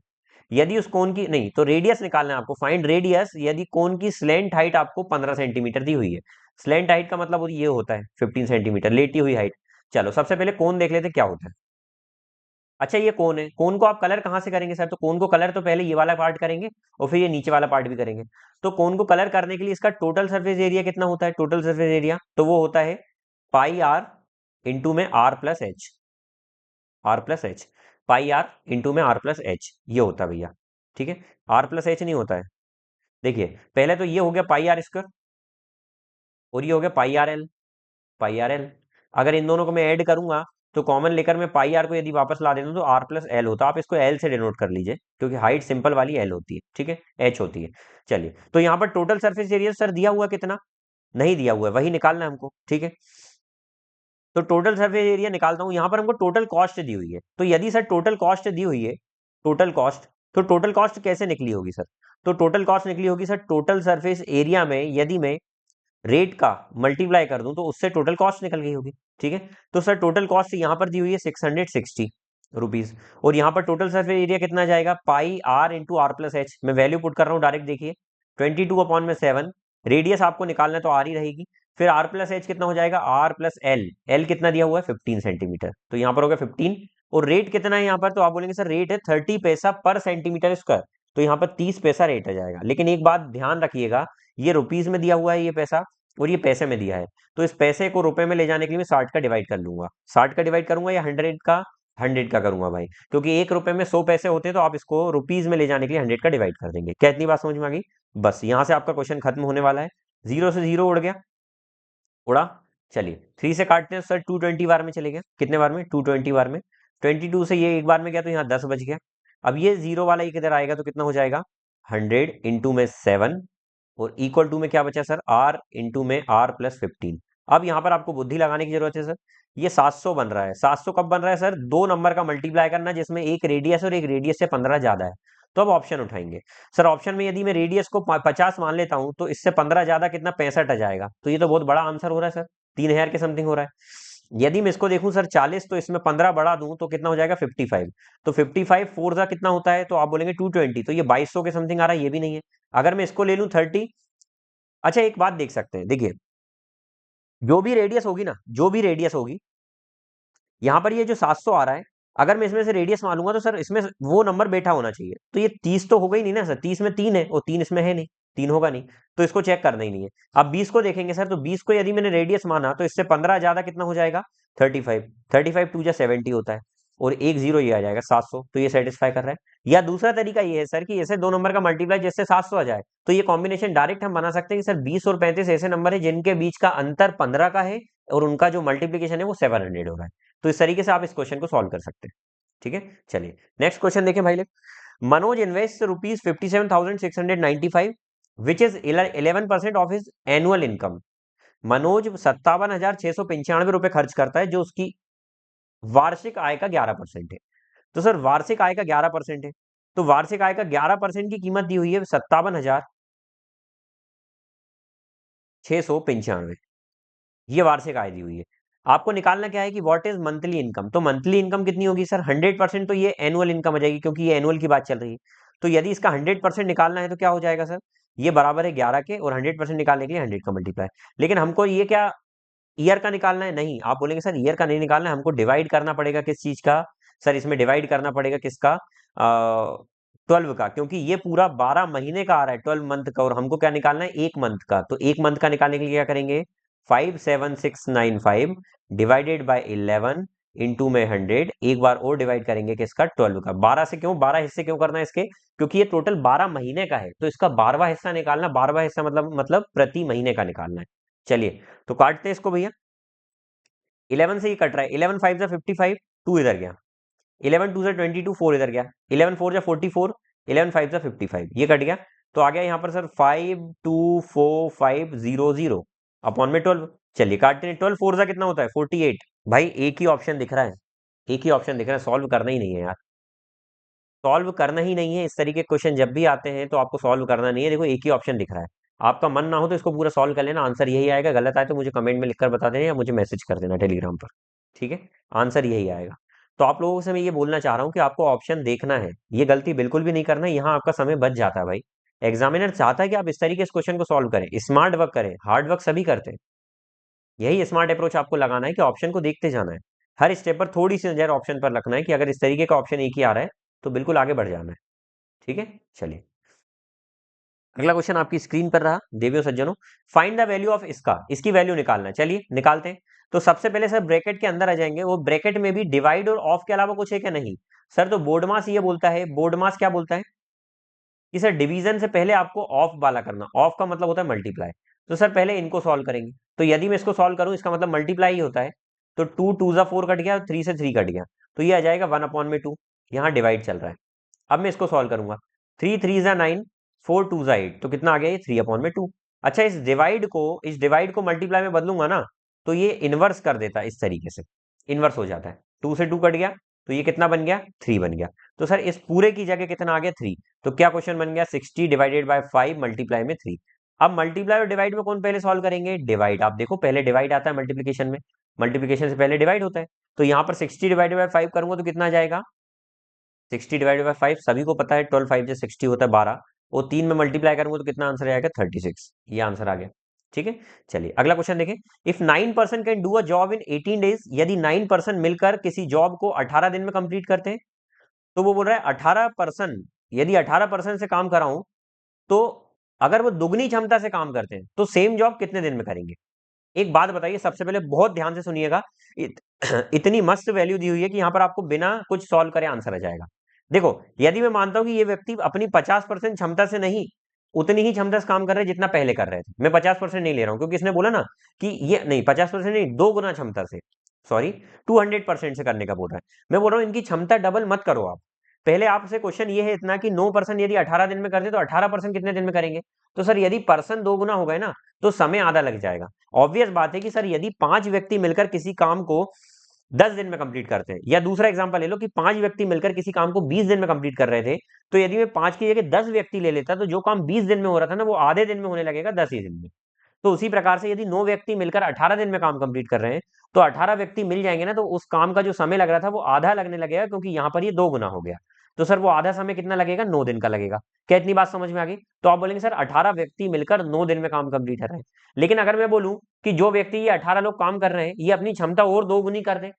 यदि उस कोन की, नहीं तो रेडियस निकालना है आपको, फाइंड रेडियस, यदि कोन की स्लेंट हाइट आपको 15 सेंटीमीटर दी हुई है। स्लेंट हाइट का मतलब ये होता है 15 सेंटीमीटर, लेटी हुई हाइट। चलो, सबसे पहले कोन देख लेते क्या होता है। अच्छा, ये कोन है, कोन को आप कलर कहाँ से करेंगे सर? तो कोन को कलर तो पहले ये वाला पार्ट करेंगे, और फिर ये नीचे वाला पार्ट भी करेंगे। तो कोन को कलर करने के लिए इसका टोटल सरफेस एरिया कितना होता है? टोटल सरफेस एरिया तो वो होता है पाई आर इंटू में R plus H, R plus H, pi are into में आर प्लस एच, ये होता है भैया, ठीक है। आर प्लस एच नहीं होता है। देखिए, पहले तो ये हो गया पाई आर स्क्वायर, और ये हो गया पाई आर एल, पाई आर एल। अगर इन दोनों को मैं ऐड करूंगा, तो कॉमन लेकर मैं पाई आर को यदि वापस ला देता हूं, तो आर प्लस एल होता है। आप इसको एल से डिनोट कर लीजिए, क्योंकि हाइट सिंपल वाली एल होती है, ठीक है, एच होती है। चलिए, तो यहाँ पर टोटल सरफेस एरिया सर दिया हुआ कितना? नहीं दिया हुआ है, वही निकालना है हमको, ठीक है। तो टोटल सरफेस एरिया निकालता हूं, यहाँ पर हमको टोटल कॉस्ट दी हुई है। तो यदि सर टोटल कॉस्ट दी हुई है, टोटल कॉस्ट, तो टोटल कॉस्ट कैसे निकली होगी सर? तो टोटल कॉस्ट निकली होगी सर, टोटल सरफेस एरिया में यदि मैं रेट का मल्टीप्लाई कर दूं, तो उससे टोटल कॉस्ट निकल गई होगी, ठीक है। तो सर टोटल कॉस्ट यहाँ पर दी हुई है 660 रुपीज, और यहाँ पर टोटल सरफेस एरिया कितना जाएगा? Pi are into r plus h, मैं वैल्यू पुट कर रहा हूँ डायरेक्ट, देखिए 22 अपॉन में 7, रेडियस आपको निकालना है तो आर ही रहेगी। फिर आर प्लस एच कितना हो जाएगा? आर प्लस एल, एल कितना दिया हुआ है? 15 सेंटीमीटर, तो यहाँ पर हो गया 15। और रेट कितना है यहाँ पर? तो आप बोलेंगे सर रेट है 30 पैसा पर सेंटीमीटर स्क्वायर, तो यहाँ पर 30 पैसा रेट आ जाएगा। लेकिन एक बात ध्यान रखिएगा, ये रुपीज में दिया हुआ है ये पैसा, और ये पैसे में दिया है, तो इस पैसे को रुपए में ले जाने के लिए मैं 60 का डिवाइड कर लूंगा। 60 का डिवाइड करूंगा या 100 का करूंगा भाई, क्योंकि 1 रुपए में 100 पैसे होते हैं, तो आप इसको रुपीज में ले जाने के लिए 100 का डिवाइड कर देंगे। क्या इतनी बात समझ में आ गई? बस यहां से आपका क्वेश्चन खत्म होने वाला है। 0 से 0 उड़ गया, उड़ा। चलिए 3 से काटते हैं सर, 220 बार में चले गया। कितने बार में? 220 बार में। 22 से ये एक बार में गया, तो यहाँ 10 बच गया। अब ये जीरो वाला ही किधर आएगा, तो कितना हो जाएगा? 100 इंटू में 7 और इक्वल टू में क्या बचा सर? आर इंटू में आर प्लस 15। अब यहाँ पर आपको बुद्धि लगाने की जरूरत है सर। ये 700 बन रहा है। 700 कब बन रहा है सर? दो नंबर का मल्टीप्लाई करना जिसमें एक रेडियस और एक रेडियस से 15 ज्यादा है। तो अब ऑप्शन उठाएंगे सर। ऑप्शन में यदि मैं रेडियस को 50 मान लेता हूं, तो इससे 15 ज्यादा कितना? 65 आ जाएगा। तो ये तो बहुत बड़ा आंसर हो रहा है सर, 3000 के समथिंग हो रहा है। यदि मैं इसको देखूं सर 40, तो इसमें 15 बढ़ा दूं तो कितना हो जाएगा? 55। तो 55 फोर जा कितना होता है? तो आप बोलेंगे 220, तो ये 2200 के समथिंग आ रहा है, ये भी नहीं है। अगर मैं इसको ले लूं 30। अच्छा एक बात देख सकते हैं, देखिए जो भी रेडियस होगी ना, जो भी रेडियस होगी, यहाँ पर ये जो 700 आ रहा है, अगर मैं इसमें से रेडियस मानूंगा तो सर इसमें वो नंबर बैठा होना चाहिए। तो ये 30 तो होगा ही नहीं ना सर, 30 में 3 है और 3 इसमें है नहीं, 3 होगा नहीं, तो इसको चेक करना ही नहीं है। अब 20 को देखेंगे सर, तो 20 को यदि मैंने रेडियस माना, तो इससे 15 ज्यादा कितना हो जाएगा? 35। 35 टू जा 70 होता है, और एक जीरो ये आ जाएगा 700, तो ये सेटिस्फाई कर रहा है। या दूसरा तरीका ये है सर कि ऐसे दो नंबर का मल्टीप्लाई जिससे 700 आ जाए, तो ये कॉम्बिनेशन डायरेक्ट हम बना सकते हैं कि सर 20 और 35 ऐसे नंबर है जिनके बीच का अंतर 15 का है, और उनका जो मल्टीप्लीकेशन है वो 700 हो रहा है। तो इस तरीके से आप इस क्वेश्चन को सॉल्व कर सकते हैं। ठीक है, चलिए नेक्स्ट क्वेश्चन देखें भाई लोग। Manoj invest rupees 57,695 which is 11% of his annual income. Manoj 57,695 रुपए खर्च करता है, जो उसकी वार्षिक आय का 11% है। तो सर वार्षिक आय का 11% है, तो वार्षिक आय का 11% की कीमत दी हुई है 57,695। ये वार्षिक आय दी हुई है। आपको निकालना क्या है कि व्हाट इज मंथली इनकम। तो मंथली इनकम कितनी होगी सर? 100%, तो ये एनुअल इनकम हो जाएगी, क्योंकि ये एनुअल की बात चल रही है। तो यदि इसका 100% निकालना है तो क्या हो जाएगा सर? ये बराबर है 11 के, और 100% निकालने के लिए 100 का मल्टीप्लाई। लेकिन हमको ये क्या ईयर का निकालना है? नहीं, आप बोलेंगे सर ईयर का नहीं निकालना है, हमको डिवाइड करना पड़ेगा किस चीज का? सर इसमें डिवाइड करना पड़ेगा किसका? 12 का, क्योंकि ये पूरा 12 महीने का आ रहा है, 12 मंथ का, और हमको क्या निकालना है? एक मंथ का। तो एक मंथ का निकालने के लिए क्या करेंगे? 57695 डिवाइडेड बाय 11 इंटू में 100, एक बार और डिवाइड करेंगे किसका? 12 का। 12 से क्यों, 12 हिस्से क्यों करना है इसके? क्योंकि ये टोटल 12 महीने का है, तो इसका 12वां हिस्सा निकालना। 12वां हिस्सा मतलब प्रति महीने का निकालना है। चलिए तो काटते हैं इसको भैया। 11 से ही कट रहा है। 11 5 जा 55, 2 इधर गया। 11 2 जा 22, 4 इधर गया। 11 4 जा 44, 11 5 जा 55, ये कट गया। तो आ गया यहाँ पर सर 524500 अपॉन में 12। चलिए काटते हैं। 12 4 जा कितना होता है? 48। भाई एक ही ऑप्शन दिख रहा है, एक ही ऑप्शन दिख रहा है, सॉल्व करना ही नहीं है यार, सॉल्व करना ही नहीं है। इस तरीके के क्वेश्चन जब भी आते हैं तो आपको सॉल्व करना नहीं है। देखो एक ही ऑप्शन दिख रहा है, आपका मन ना हो तो इसको पूरा सॉल्व कर लेना, आंसर यही आएगा। गलत आए तो मुझे कमेंट में लिखकर बता देना, या मुझे मैसेज कर देना टेलीग्राम पर। ठीक है, आंसर यही आएगा। तो आप लोगों से मैं ये बोलना चाह रहा हूँ कि आपको ऑप्शन देखना है, ये गलती बिल्कुल भी नहीं करना है। यहाँ आपका समय बच जाता है भाई। एग्जामिनर चाहता है कि आप इस तरीके से क्वेश्चन को सॉल्व करें, स्मार्ट वर्क करें, हार्ड वर्क सभी करते हैं। यही स्मार्ट अप्रोच आपको लगाना है कि ऑप्शन को देखते जाना है, हर स्टेप पर थोड़ी सी नजर ऑप्शन पर रखना है कि अगर इस तरीके का ऑप्शन एक ही आ रहा है तो बिल्कुल आगे बढ़ जाना है। ठीक है, चलिए अगला क्वेश्चन आपकी स्क्रीन पर रहा देवियों सज्जनों। फाइंड द वैल्यू ऑफ इसका, इसकी वैल्यू निकालना है। चलिए निकालते हैं। तो सबसे पहले सर ब्रैकेट के अंदर आ जाएंगे। वो ब्रैकेट में भी डिवाइड और ऑफ के अलावा कुछ है क्या? नहीं सर। तो बोर्ड मास ये बोलता है, बोर्ड मास क्या बोलता है कि सर डिवीजन से पहले आपको ऑफ वाला करना। ऑफ का मतलब होता है मल्टीप्लाई। तो सर पहले इनको सॉल्व करेंगे। तो यदि मैं इसको सॉल्व करूं, इसका मतलब मल्टीप्लाई ही होता है। तो 2 2 जा 4 कट गया, 3 से 3 कट गया, तो ये आ जाएगा 1 अपॉन में 2। यहाँ डिवाइड चल रहा है। अब मैं इसको सॉल्व करूंगा। 3 3 जा 9, 4 2 जा 8, तो कितना आ गया? ये 3 अपॉन में 2। अच्छा इस डिवाइड को मल्टीप्लाई में बदलूंगा ना, तो ये इनवर्स कर देता है, इस तरीके से इनवर्स हो जाता है। 2 से 2 कट गया, तो ये कितना बन गया? 3 बन गया। तो सर इस पूरे की जगह कितना आ गया? 3। तो क्या क्वेश्चन बन गया? 60 डिवाइडेड बाय 5 मल्टीप्लाई में 3। अब मल्टीप्लाई और डिवाइड में कौन पहले सॉल्व करेंगे? डिवाइड। आप देखो पहले डिवाइड आता है मल्टीप्लीकेशन में, मल्टीप्लीकेशन से पहले डिवाइड होता है। तो यहाँ पर 60 डिवाइडेड बाय 5 करूंगा तो कितना आ जाएगा? 60 डिवाइडेड बाय 5 सभी को पता है, 12 5 से 60 होता है 12, और 3 में मल्टीप्लाई करूंगा तो कितना आंसर आएगा? 36। ये आंसर आ गया। ठीक है, चलिए अगला क्वेश्चन देखें। If 9% can do a job in 18 days, यदि 9% मिलकर किसी जॉब को 18 दिन में कंप्लीट करते हैं, तो वो बोल रहा है 18%, यदि 18% से काम कराऊं तो अगर वो दुगनी क्षमता से काम करते हैं तो सेम जॉब कितने दिन में करेंगे? एक बात बताइए, सबसे पहले बहुत ध्यान से सुनिएगा। इत, इतनी मस्त वैल्यू दी हुई है कि यहां पर आपको बिना कुछ सॉल्व करे आंसर आ जाएगा। देखो, यदि मैं मानता हूं कि ये व्यक्ति अपनी 50% क्षमता से नहीं, उतनी ही क्षमता से काम कर रहे हैं जितना पहले कर रहे थे। मैं 50% नहीं ले रहा हूं क्योंकि इसने बोला ना कि ये नहीं, 50% नहीं, 2 गुना क्षमता से, सॉरी, 200% से करने का बोल रहा है। मैं बोल रहा हूं इनकी क्षमता डबल मत करो आप। पहले आपसे क्वेश्चन ये है इतना कि 9% यदि 18 दिन में करते तो 18% कितने दिन में करेंगे? तो सर यदि पर्सन 2 गुना हो गए ना, तो समय आधा लग जाएगा। ऑब्वियस बात है कि सर यदि 5 व्यक्ति मिलकर किसी काम को 10 दिन में कंप्लीट करते हैं, या दूसरा एग्जांपल ले लो कि 5 व्यक्ति मिलकर किसी काम को 20 दिन में कंप्लीट कर रहे थे, तो यदि मैं 5 की जगह 10 व्यक्ति ले लेता तो जो काम 20 दिन में हो रहा था ना, वो आधे दिन में होने लगेगा 10 ही दिन में। तो उसी प्रकार से यदि 9 व्यक्ति मिलकर 18 दिन में काम कंप्लीट कर रहे हैं, तो 18 व्यक्ति मिल जाएंगे ना, तो उस काम का जो समय लग रहा था वो आधा लगने लगेगा, क्योंकि यहाँ पर ये 2 गुना हो गया। तो सर वो आधा समय कितना लगेगा? 9 दिन का लगेगा। क्या इतनी बात समझ में आ गई? तो आप बोलेंगे सर 18 व्यक्ति मिलकर 9 दिन में काम कंप्लीट कर रहे हैं, लेकिन अगर मैं बोलूं कि जो व्यक्ति ये 18 लोग काम कर रहे हैं, ये अपनी क्षमता और 2 गुनी कर दें।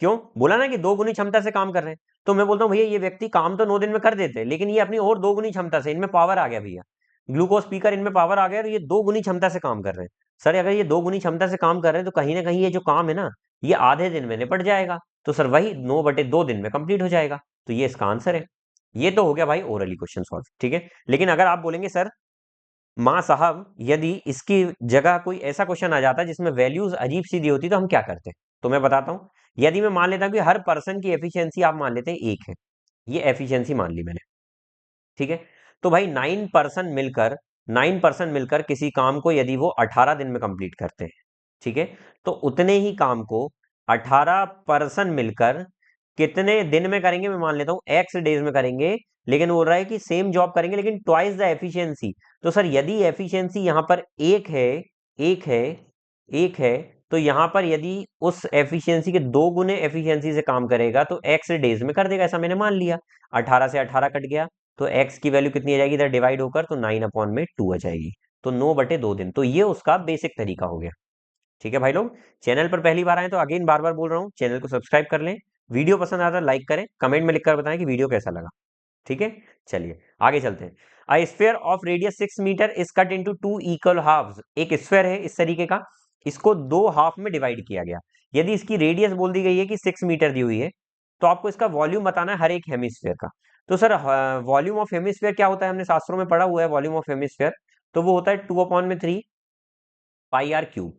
क्यों बोला ना कि 2 गुनी क्षमता से काम कर रहे हैं, तो मैं बोलता हूँ भैया ये व्यक्ति काम तो 9 दिन में कर देते हैं, लेकिन ये अपनी और 2 गुनी क्षमता से, इनमें पावर आ गया भैया, ग्लूकोज पीकर इनमें पावर आ गया, तो ये 2 गुनी क्षमता से काम कर रहे हैं। सर अगर ये 2 गुनी क्षमता से काम कर रहे हैं, तो कहीं ना कहीं ये जो काम है ना, ये आधे दिन में निपट जाएगा। तो सर वही 9/2 दिन में कंप्लीट हो जाएगा। तो ये इसका आंसर है। ये तो हो गया भाई ओरली क्वेश्चन सॉल्व, ठीक है। लेकिन अगर आप बोलेंगे सर माँ साहब यदि इसकी जगह कोई ऐसा क्वेश्चन आ जाता जिसमें वैल्यूज अजीब सी दी होती तो हम क्या करते? तो मैं बताता हूँ। यदि मैं मान लेता हूँ कि हर पर्सन की एफिशिएंसी आप मान लेते हैं 1 है, ये एफिशिएंसी मान ली मैंने, ठीक है। तो भाई 9 पर्सन मिलकर किसी काम को यदि वो 18 दिन में कंप्लीट करते हैं, ठीक है, तो उतने ही काम को 18 पर्सन मिलकर कितने दिन में करेंगे? मैं मान लेता हूं एक्स डेज में करेंगे, लेकिन बोल रहा है कि सेम जॉब करेंगे लेकिन ट्वाइस द एफिशिएंसी। तो सर यदि एफिशिएंसी यहां पर एक है, एक है, एक है, तो यहां पर यदि उस एफिशिएंसी के 2 गुने एफिशिएंसी से काम करेगा तो एक्स डेज में कर देगा, ऐसा मैंने मान लिया। 18 से 18 कट गया, तो x की वैल्यू कितनी आ जाएगी इधर डिवाइड होकर? तो 9/2 आ जाएगी। तो 9/2 दिन। तो ये उसका बेसिक तरीका हो गया। ठीक है भाई लोग, चैनल पर पहली बार आए तो अगेन बार बार बोल रहा हूँ, चैनल को सब्सक्राइब कर लें। वीडियो पसंद आता है लाइक करें, कमेंट में लिखकर बताएं कि वीडियो कैसा लगा। ठीक है, चलिए आगे चलते हैं। A sphere of radius 6 metre is cut into 2 equal halves. एक स्फीयर है इस तरीके का, इसको 2 हाफ में डिवाइड किया गया। यदि इसकी रेडियस बोल दी गई है कि 6 मीटर दी हुई है, तो आपको इसका वॉल्यूम बताना है हर एक हेमिस्फीयर का। तो सर वॉल्यूम ऑफ हेमिस्फीयर क्या होता है? हमने शास्त्रों में पढ़ा हुआ है वॉल्यूम ऑफ हेमिस्फीयर। तो वो होता है 2/3 पाई आर क्यूब,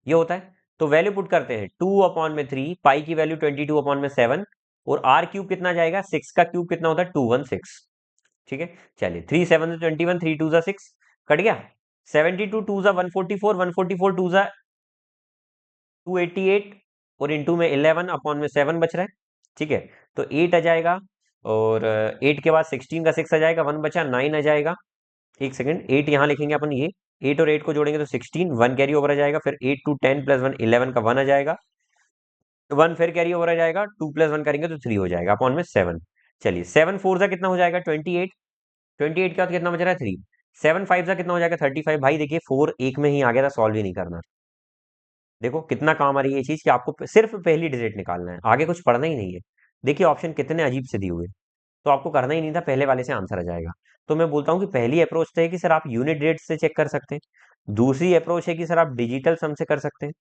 ये होता है। तो वैल्यू पुट करते हैं 2/3, पाई की वैल्यू 22/7, और आर क्यूब कितना जाएगा? 6 का क्यूब कितना होता है? 216। ठीक है, चलिए 3 7 21, 3 2 6, कट गया। 72 2 144, 144 2 288, और इंटू में 11/7 बच रहा है। ठीक है, तो 8 आ जाएगा, और 8 के बाद 16 का 6 आ जाएगा, 1 बचा, 9 आ जाएगा। एक सेकंड, 8 यहाँ लिखेंगे अपन, ये 8 और 8 को जोड़ेंगे तो 16, 1 कैरी ओवर आ जाएगा, फिर 8 2 10 प्लस 1 11 का 1 आ जाएगा, 1 फिर कैरी ओवर आ जाएगा, 2 प्लस 1 करेंगे तो 3 हो जाएगा, अपॉन में 7। चलिए 7 4 का कितना हो जाएगा? 28, 28 के बाद कितना बच रहा है? 3। 7 5 का कितना हो जाएगा? 35। भाई देखिए 4 एक में ही आ गया था, सॉल्व ही नहीं करना। देखो कितना काम आ रही है ये चीज कि आपको सिर्फ पहली डिजिट निकालना है, आगे कुछ पढ़ना ही नहीं है। देखिए ऑप्शन कितने अजीब से दिए हुए, तो आपको करना ही नहीं था, पहले वाले से आंसर आ जाएगा। तो मैं बोलता हूँ कि पहली अप्रोच तो है कि सर आप यूनिट रेट से चेक कर सकते हैं। दूसरी अप्रोच है कि सर आप डिजिटल सम से कर सकते हैं।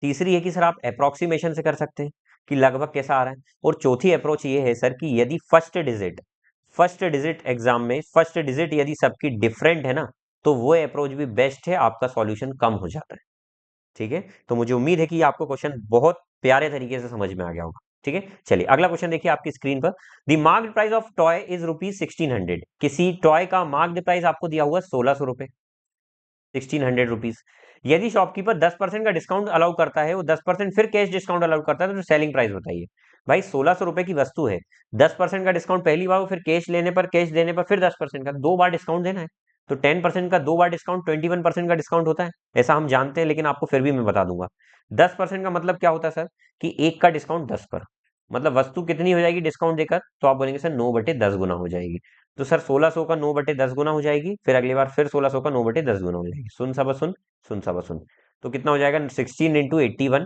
तीसरी है कि सर आप अप्रोक्सीमेशन से कर सकते हैं कि लगभग कैसा आ रहा है। और चौथी अप्रोच ये है सर कि यदि फर्स्ट डिजिट एग्जाम में फर्स्ट डिजिट यदि सबकी डिफरेंट है ना, तो वो अप्रोच भी बेस्ट है, आपका सॉल्यूशन कम हो जाता है। ठीक है, तो मुझे उम्मीद है कि आपको क्वेश्चन बहुत प्यारे तरीके से समझ में आ गया होगा। ठीक है, चलिए अगला क्वेश्चन देखिए आपकी स्क्रीन पर। The marked price of toy is ₹1600। किसी टॉय का मार्क्ड प्राइस आपको दिया हुआ 1600 रुपए, 1600 रुपीज। यदि शॉपकीपर 10% का डिस्काउंट अलाउ करता है, वो 10% फिर कैश डिस्काउंट अलाउ करता है, तो सेलिंग प्राइस बताइए। भाई 1600 रुपए की वस्तु है, 10% का डिस्काउंट पहली बार, फिर कैश लेने पर, कैश देने पर फिर 10% का, 2 बार डिस्काउंट देना है। तो 10% का 2 बार डिस्काउंट 21% का डिस्काउंट होता है, ऐसा हम जानते हैं, लेकिन आपको फिर भी मैं बता दूंगा। 10% का मतलब क्या होता है सर? कि एक का डिस्काउंट 10 पर, मतलब वस्तु कितनी हो जाएगी डिस्काउंट देकर? तो आप बोलेंगे सर 9/10 गुना हो जाएगी। तो सर 1600 का 9/10 गुना हो जाएगी, फिर अगली बार फिर 1600 का 9/10 गुना हो जाएगी। सुन सब सुन, सुन सब सुन। तो कितना हो जाएगा? 16 इंटू 81,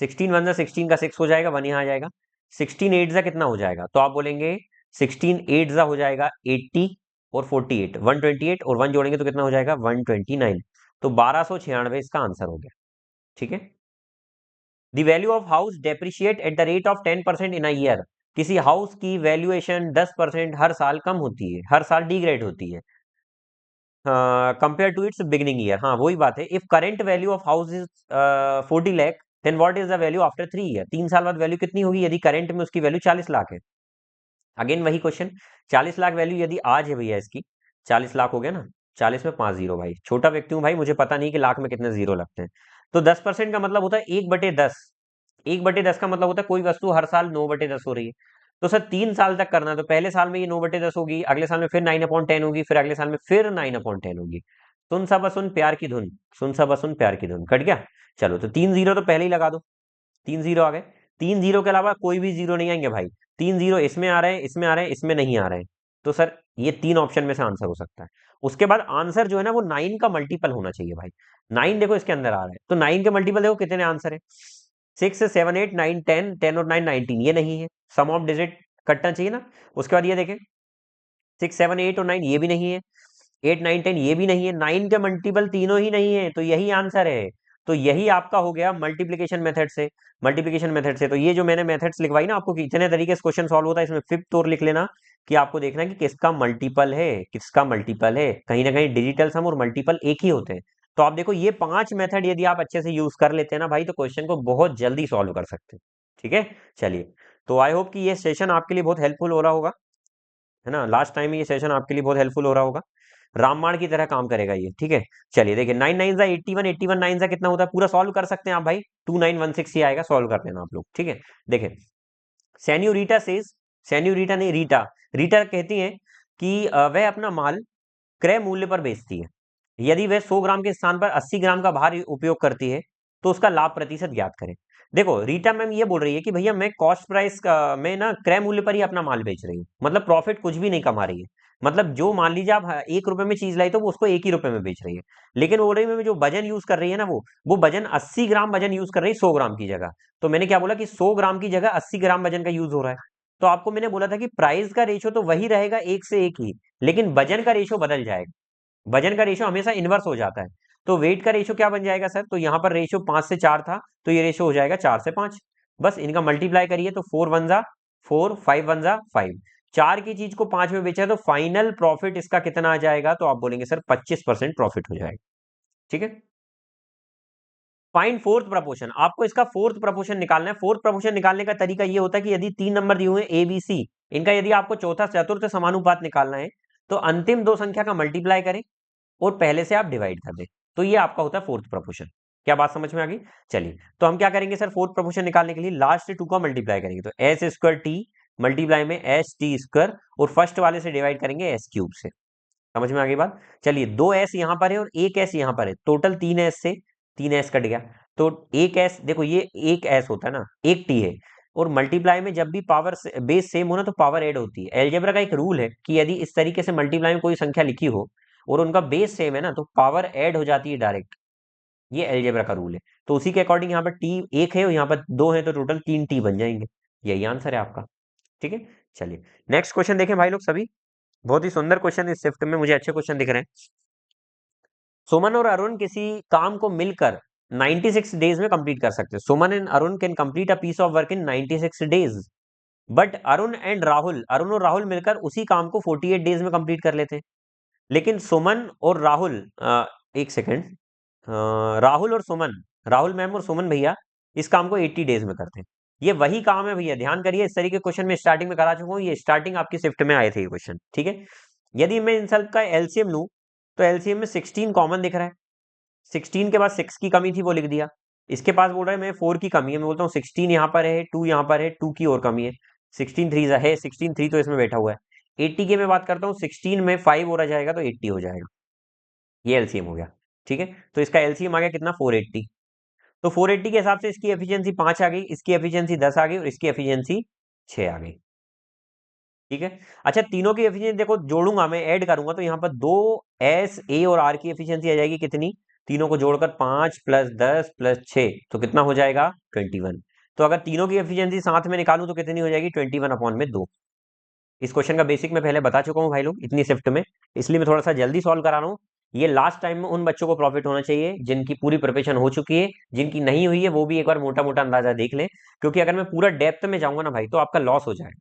16 वन 16 का 6 हो जाएगा, 1 यहाँ आ जाएगा। 16 8 कितना हो जाएगा? तो आप बोलेंगे 16 8 हो जाएगा 80, और 48, 128 और 1 जोड़ेंगे तो कितना हो जाएगा 129। तो 1296 इसका आंसर हो गया। ठीक है। The value of house depreciate at the rate of 10% in a year. किसी हाउस की वैल्यूएशन 10% हर साल कम होती है, हर साल डिग्रेड होती है compare to its beginning year. हाँ वही बात है। If current value of house is 40 lakh, then what is the value after 3 year. 3 साल बाद वैल्यू कितनी होगी यदि करंट में उसकी वैल्यू 40 लाख है। अगेन वही क्वेश्चन, 40 लाख वैल्यू यदि आज है भैया इसकी, 40 लाख हो गया ना, 40 में 5 जीरो, भाई छोटा व्यक्ति हूँ भाई, मुझे पता नहीं कि लाख में कितने जीरो लगते हैं। तो 10% का मतलब होता है 1/10। 1/10 का मतलब होता है कोई वस्तु हर साल 9/10 हो रही है। तो सर 3 साल तक करना है, तो पहले साल में ये 9/10 होगी, अगले साल में फिर 9/10 होगी, फिर अगले साल में फिर 9/10 होगी। सुन सा बसुन प्यार की धुन, सुन सा बसुन प्यार की धुन, कट गया। चलो तो 3 जीरो तो पहले ही लगा दो, 3 जीरो आ गए। 3 जीरो के अलावा कोई भी जीरो नहीं आएंगे भाई। 3 जीरो इसमें आ रहे हैं, इसमें आ रहे हैं, इसमें नहीं आ रहे हैं। तो सर ये 3 ऑप्शन में से आंसर हो सकता है। उसके बाद आंसर जो है ना वो 9 का मल्टीपल होना चाहिए भाई। 9 देखो इसके अंदर आ रहा है, तो 9 के मल्टीपल देखो कितने आंसर है। 6, 7, 8, 9, 10, 10 और 9, 19, ये नहीं है। सम ऑफ डिजिट कटना चाहिए ना। उसके बाद ये देखें, 6, 7, 8 और 9 ये भी नहीं है। 8, 9, 10 ये भी नहीं है। 9 के मल्टीपल तीनों ही नहीं है, तो यही आंसर है। तो यही आपका हो गया मल्टीप्लीकेशन मेथड से। मल्टीप्लीकेशन मेथड से तो ये जो मैंने मेथड्स लिखवाई ना आपको कि इतने तरीके से क्वेश्चन सॉल्व होता है, इसमें फिफ्थ और लिख लेना कि आपको देखना है कि किसका मल्टीपल है, किसका मल्टीपल है। कहीं ना कहीं डिजिटल सम और मल्टीपल एक ही होते हैं। तो आप देखो ये 5 मेथड यदि आप अच्छे से यूज कर लेते हैं ना भाई, तो क्वेश्चन को बहुत जल्दी सॉल्व कर सकते हैं। ठीक है। चलिए, तो आई होप कि ये सेशन आपके लिए बहुत हेल्पफुल हो रहा होगा, है ना। लास्ट टाइम ये सेशन आपके लिए बहुत हेल्पफुल हो रहा होगा, रामबाण की तरह काम करेगा ये। ठीक है। चलिए देखिए, 9 9 81, 81 9 कितना होता है, पूरा सॉल्व कर सकते हैं आप भाई। 2916 ही आएगा, सॉल्व कर देना आप लोग। ठीक है। देखिए, सेन्यूरिटा सेज, सेन्यूरिटा नहीं रीटा, रीटा कहती है कि वह अपना माल क्रय मूल्य पर बेचती है। यदि वह 100 ग्राम के स्थान पर 80 ग्राम का भार उपयोग करती है तो उसका लाभ प्रतिशत ज्ञात करें। देखो रीटा मैम ये बोल रही है कि भैया मैं कॉस्ट प्राइस का, मैं ना क्रय मूल्य पर ही अपना माल बेच रही हूँ, मतलब प्रॉफिट कुछ भी नहीं कमा रही है। मतलब जो मान लीजिए आप 1 रुपए में चीज लाई तो वो उसको 1 ही रुपए में बेच रही है। लेकिन बोल रही है मैं जो वजन यूज कर रही है ना, वो वजन 80 ग्राम वजन यूज कर रही है 100 ग्राम की जगह। तो मैंने क्या बोला कि 100 ग्राम की जगह 80 ग्राम वजन का यूज हो रहा है। तो आपको मैंने बोला था कि प्राइस का रेशो तो वही रहेगा, एक से एक ही, लेकिन वजन का रेशो बदल जाएगा। वजन का रेशो हमेशा इनवर्स हो जाता है। तो वेट का रेशो क्या बन जाएगा सर, तो यहाँ पर रेशो 5 से 4 था, तो ये रेशो हो जाएगा 4 से 5। बस इनका मल्टीप्लाई करिए तो 4 1 जा 4, 5 1 जा 5। 4 की चीज को 5 में बेचा है, तो फाइनल प्रॉफिट इसका कितना आ जाएगा, तो आप बोलेंगे सर 25% प्रॉफिट हो जाएगा। ठीक है। फाइंड फोर्थ प्रपोर्शन, आपको इसका फोर्थ प्रपोर्शन निकालना है। फोर्थ प्रपोर्शन निकालने का तरीका ये होता है कि यदि 3 नंबर दिए हुए हैं ए बी सी, इनका यदि आपको चौथा चतुर्थ समानुपात निकालना है, तो अंतिम दो संख्या का मल्टीप्लाई करें और पहले से आप डिवाइड कर दें। तो ये आपका होता है फोर्थ प्रपोर्शन। क्या बात समझ में आ गई। चलिए, तो हम क्या करेंगे सर, फोर्थ प्रपोर्शन निकालने के लिए लास्ट 2 का मल्टीप्लाई करेंगे, तो एस स्क्वायर टी मल्टीप्लाई में एस टी स्क्वायर, और फर्स्ट वाले से डिवाइड करेंगे एस क्यूब से। समझ में आ गई बात। चलिए, 2 एस यहां पर है और 1 एस यहां पर है, टोटल 3 एस से 3 एस कट गया। तो 1 एस देखो, ये 1 एस होता है ना, 1 टी है। और मल्टीप्लाई में जब भी पावर बेस सेम हो ना, तो पावर ऐड होती है। एलजेब्रा का एक रूल है कि यदि इस तरीके से मल्टीप्लाई में कोई संख्या लिखी हो और उनका बेस सेम है ना, तो पावर ऐड हो जाती है डायरेक्ट। ये एलजेब्रा का रूल है। तो उसी के अकॉर्डिंग यहाँ पर टी 1 है और यहाँ पर 2 है, तो टोटल 3 टी बन जाएंगे। यही आंसर है आपका। ठीक है। चलिए, नेक्स्ट क्वेश्चन देखें भाई लोग सभी। बहुत ही सुंदर क्वेश्चन, इस शिफ्ट में मुझे अच्छे क्वेश्चन दिख रहे हैं। सुमन और अरुण किसी काम को मिलकर 96 डेज में कंप्लीट कर सकते हैं। Suman and Arun can complete a piece of work in 96 days, but Arun and Rahul, Arun और राहुल मिलकर उसी काम को 48 डेज में कंप्लीट कर लेते हैं। लेकिन सुमन और राहुल, एक सेकेंड, राहुल और सुमन, राहुल मैम और सुमन भैया इस काम को 80 डेज में करते हैं। ये वही काम है भैया, ध्यान करिए। इस तरीके के क्वेश्चन में स्टार्टिंग में करा चुका हूँ, ये स्टार्टिंग आपकी शिफ्ट में आए थे ये क्वेश्चन। ठीक है। यदि मैं इन सब का एलसीएम लूं, तो एलसीएम में 16 कॉमन दिख रहा है। 16 के बाद 6 की कमी थी, वो लिख दिया। इसके पास बोल रहा है मैं 4 की कमी है, मैं बोलता हूँ 16 यहाँ पर है, 2 यहाँ पर है, 2 की और कमी है। 16 3 है, 16 3 तो इसमें बैठा हुआ है। 80 की मैं बात करता हूँ, 16 में 5 और आ जाएगा तो 80 हो जाएगा। ये एलसीएम हो गया। ठीक है। तो इसका एलसीएम आ गया कितना, 480। तो 480 के हिसाब से इसकी एफिशिएंसी 5 आ गई, इसकी एफिशिएंसी 10 आ गई और इसकी एफिशिएंसी 6 आ गई। ठीक है। अच्छा, तीनों की एफिशिएंसी देखो, जोड़ूंगा मैं, ऐड करूंगा, तो यहाँ पर 2 एस ए और आर की एफिशिएंसी आ जाएगी कितनी, तीनों को जोड़कर 5 + 10 + 6, तो कितना हो जाएगा 21। तो अगर तीनों की एफिशिएंसी साथ में निकालूं तो कितनी हो जाएगी, 21/2। इस क्वेश्चन का बेसिक मैं पहले बता चुका हूँ भाई लोग इतनी शिफ्ट में, इसलिए मैं थोड़ा सा जल्दी सॉल्व करा रहा हूँ। ये लास्ट टाइम में उन बच्चों को प्रॉफिट होना चाहिए जिनकी पूरी प्रिपरेशन हो चुकी है, जिनकी नहीं हुई है वो भी एक बार मोटा मोटा अंदाजा देख लें, क्योंकि अगर मैं पूरा डेप्थ में जाऊंगा ना भाई तो आपका लॉस हो जाएगा।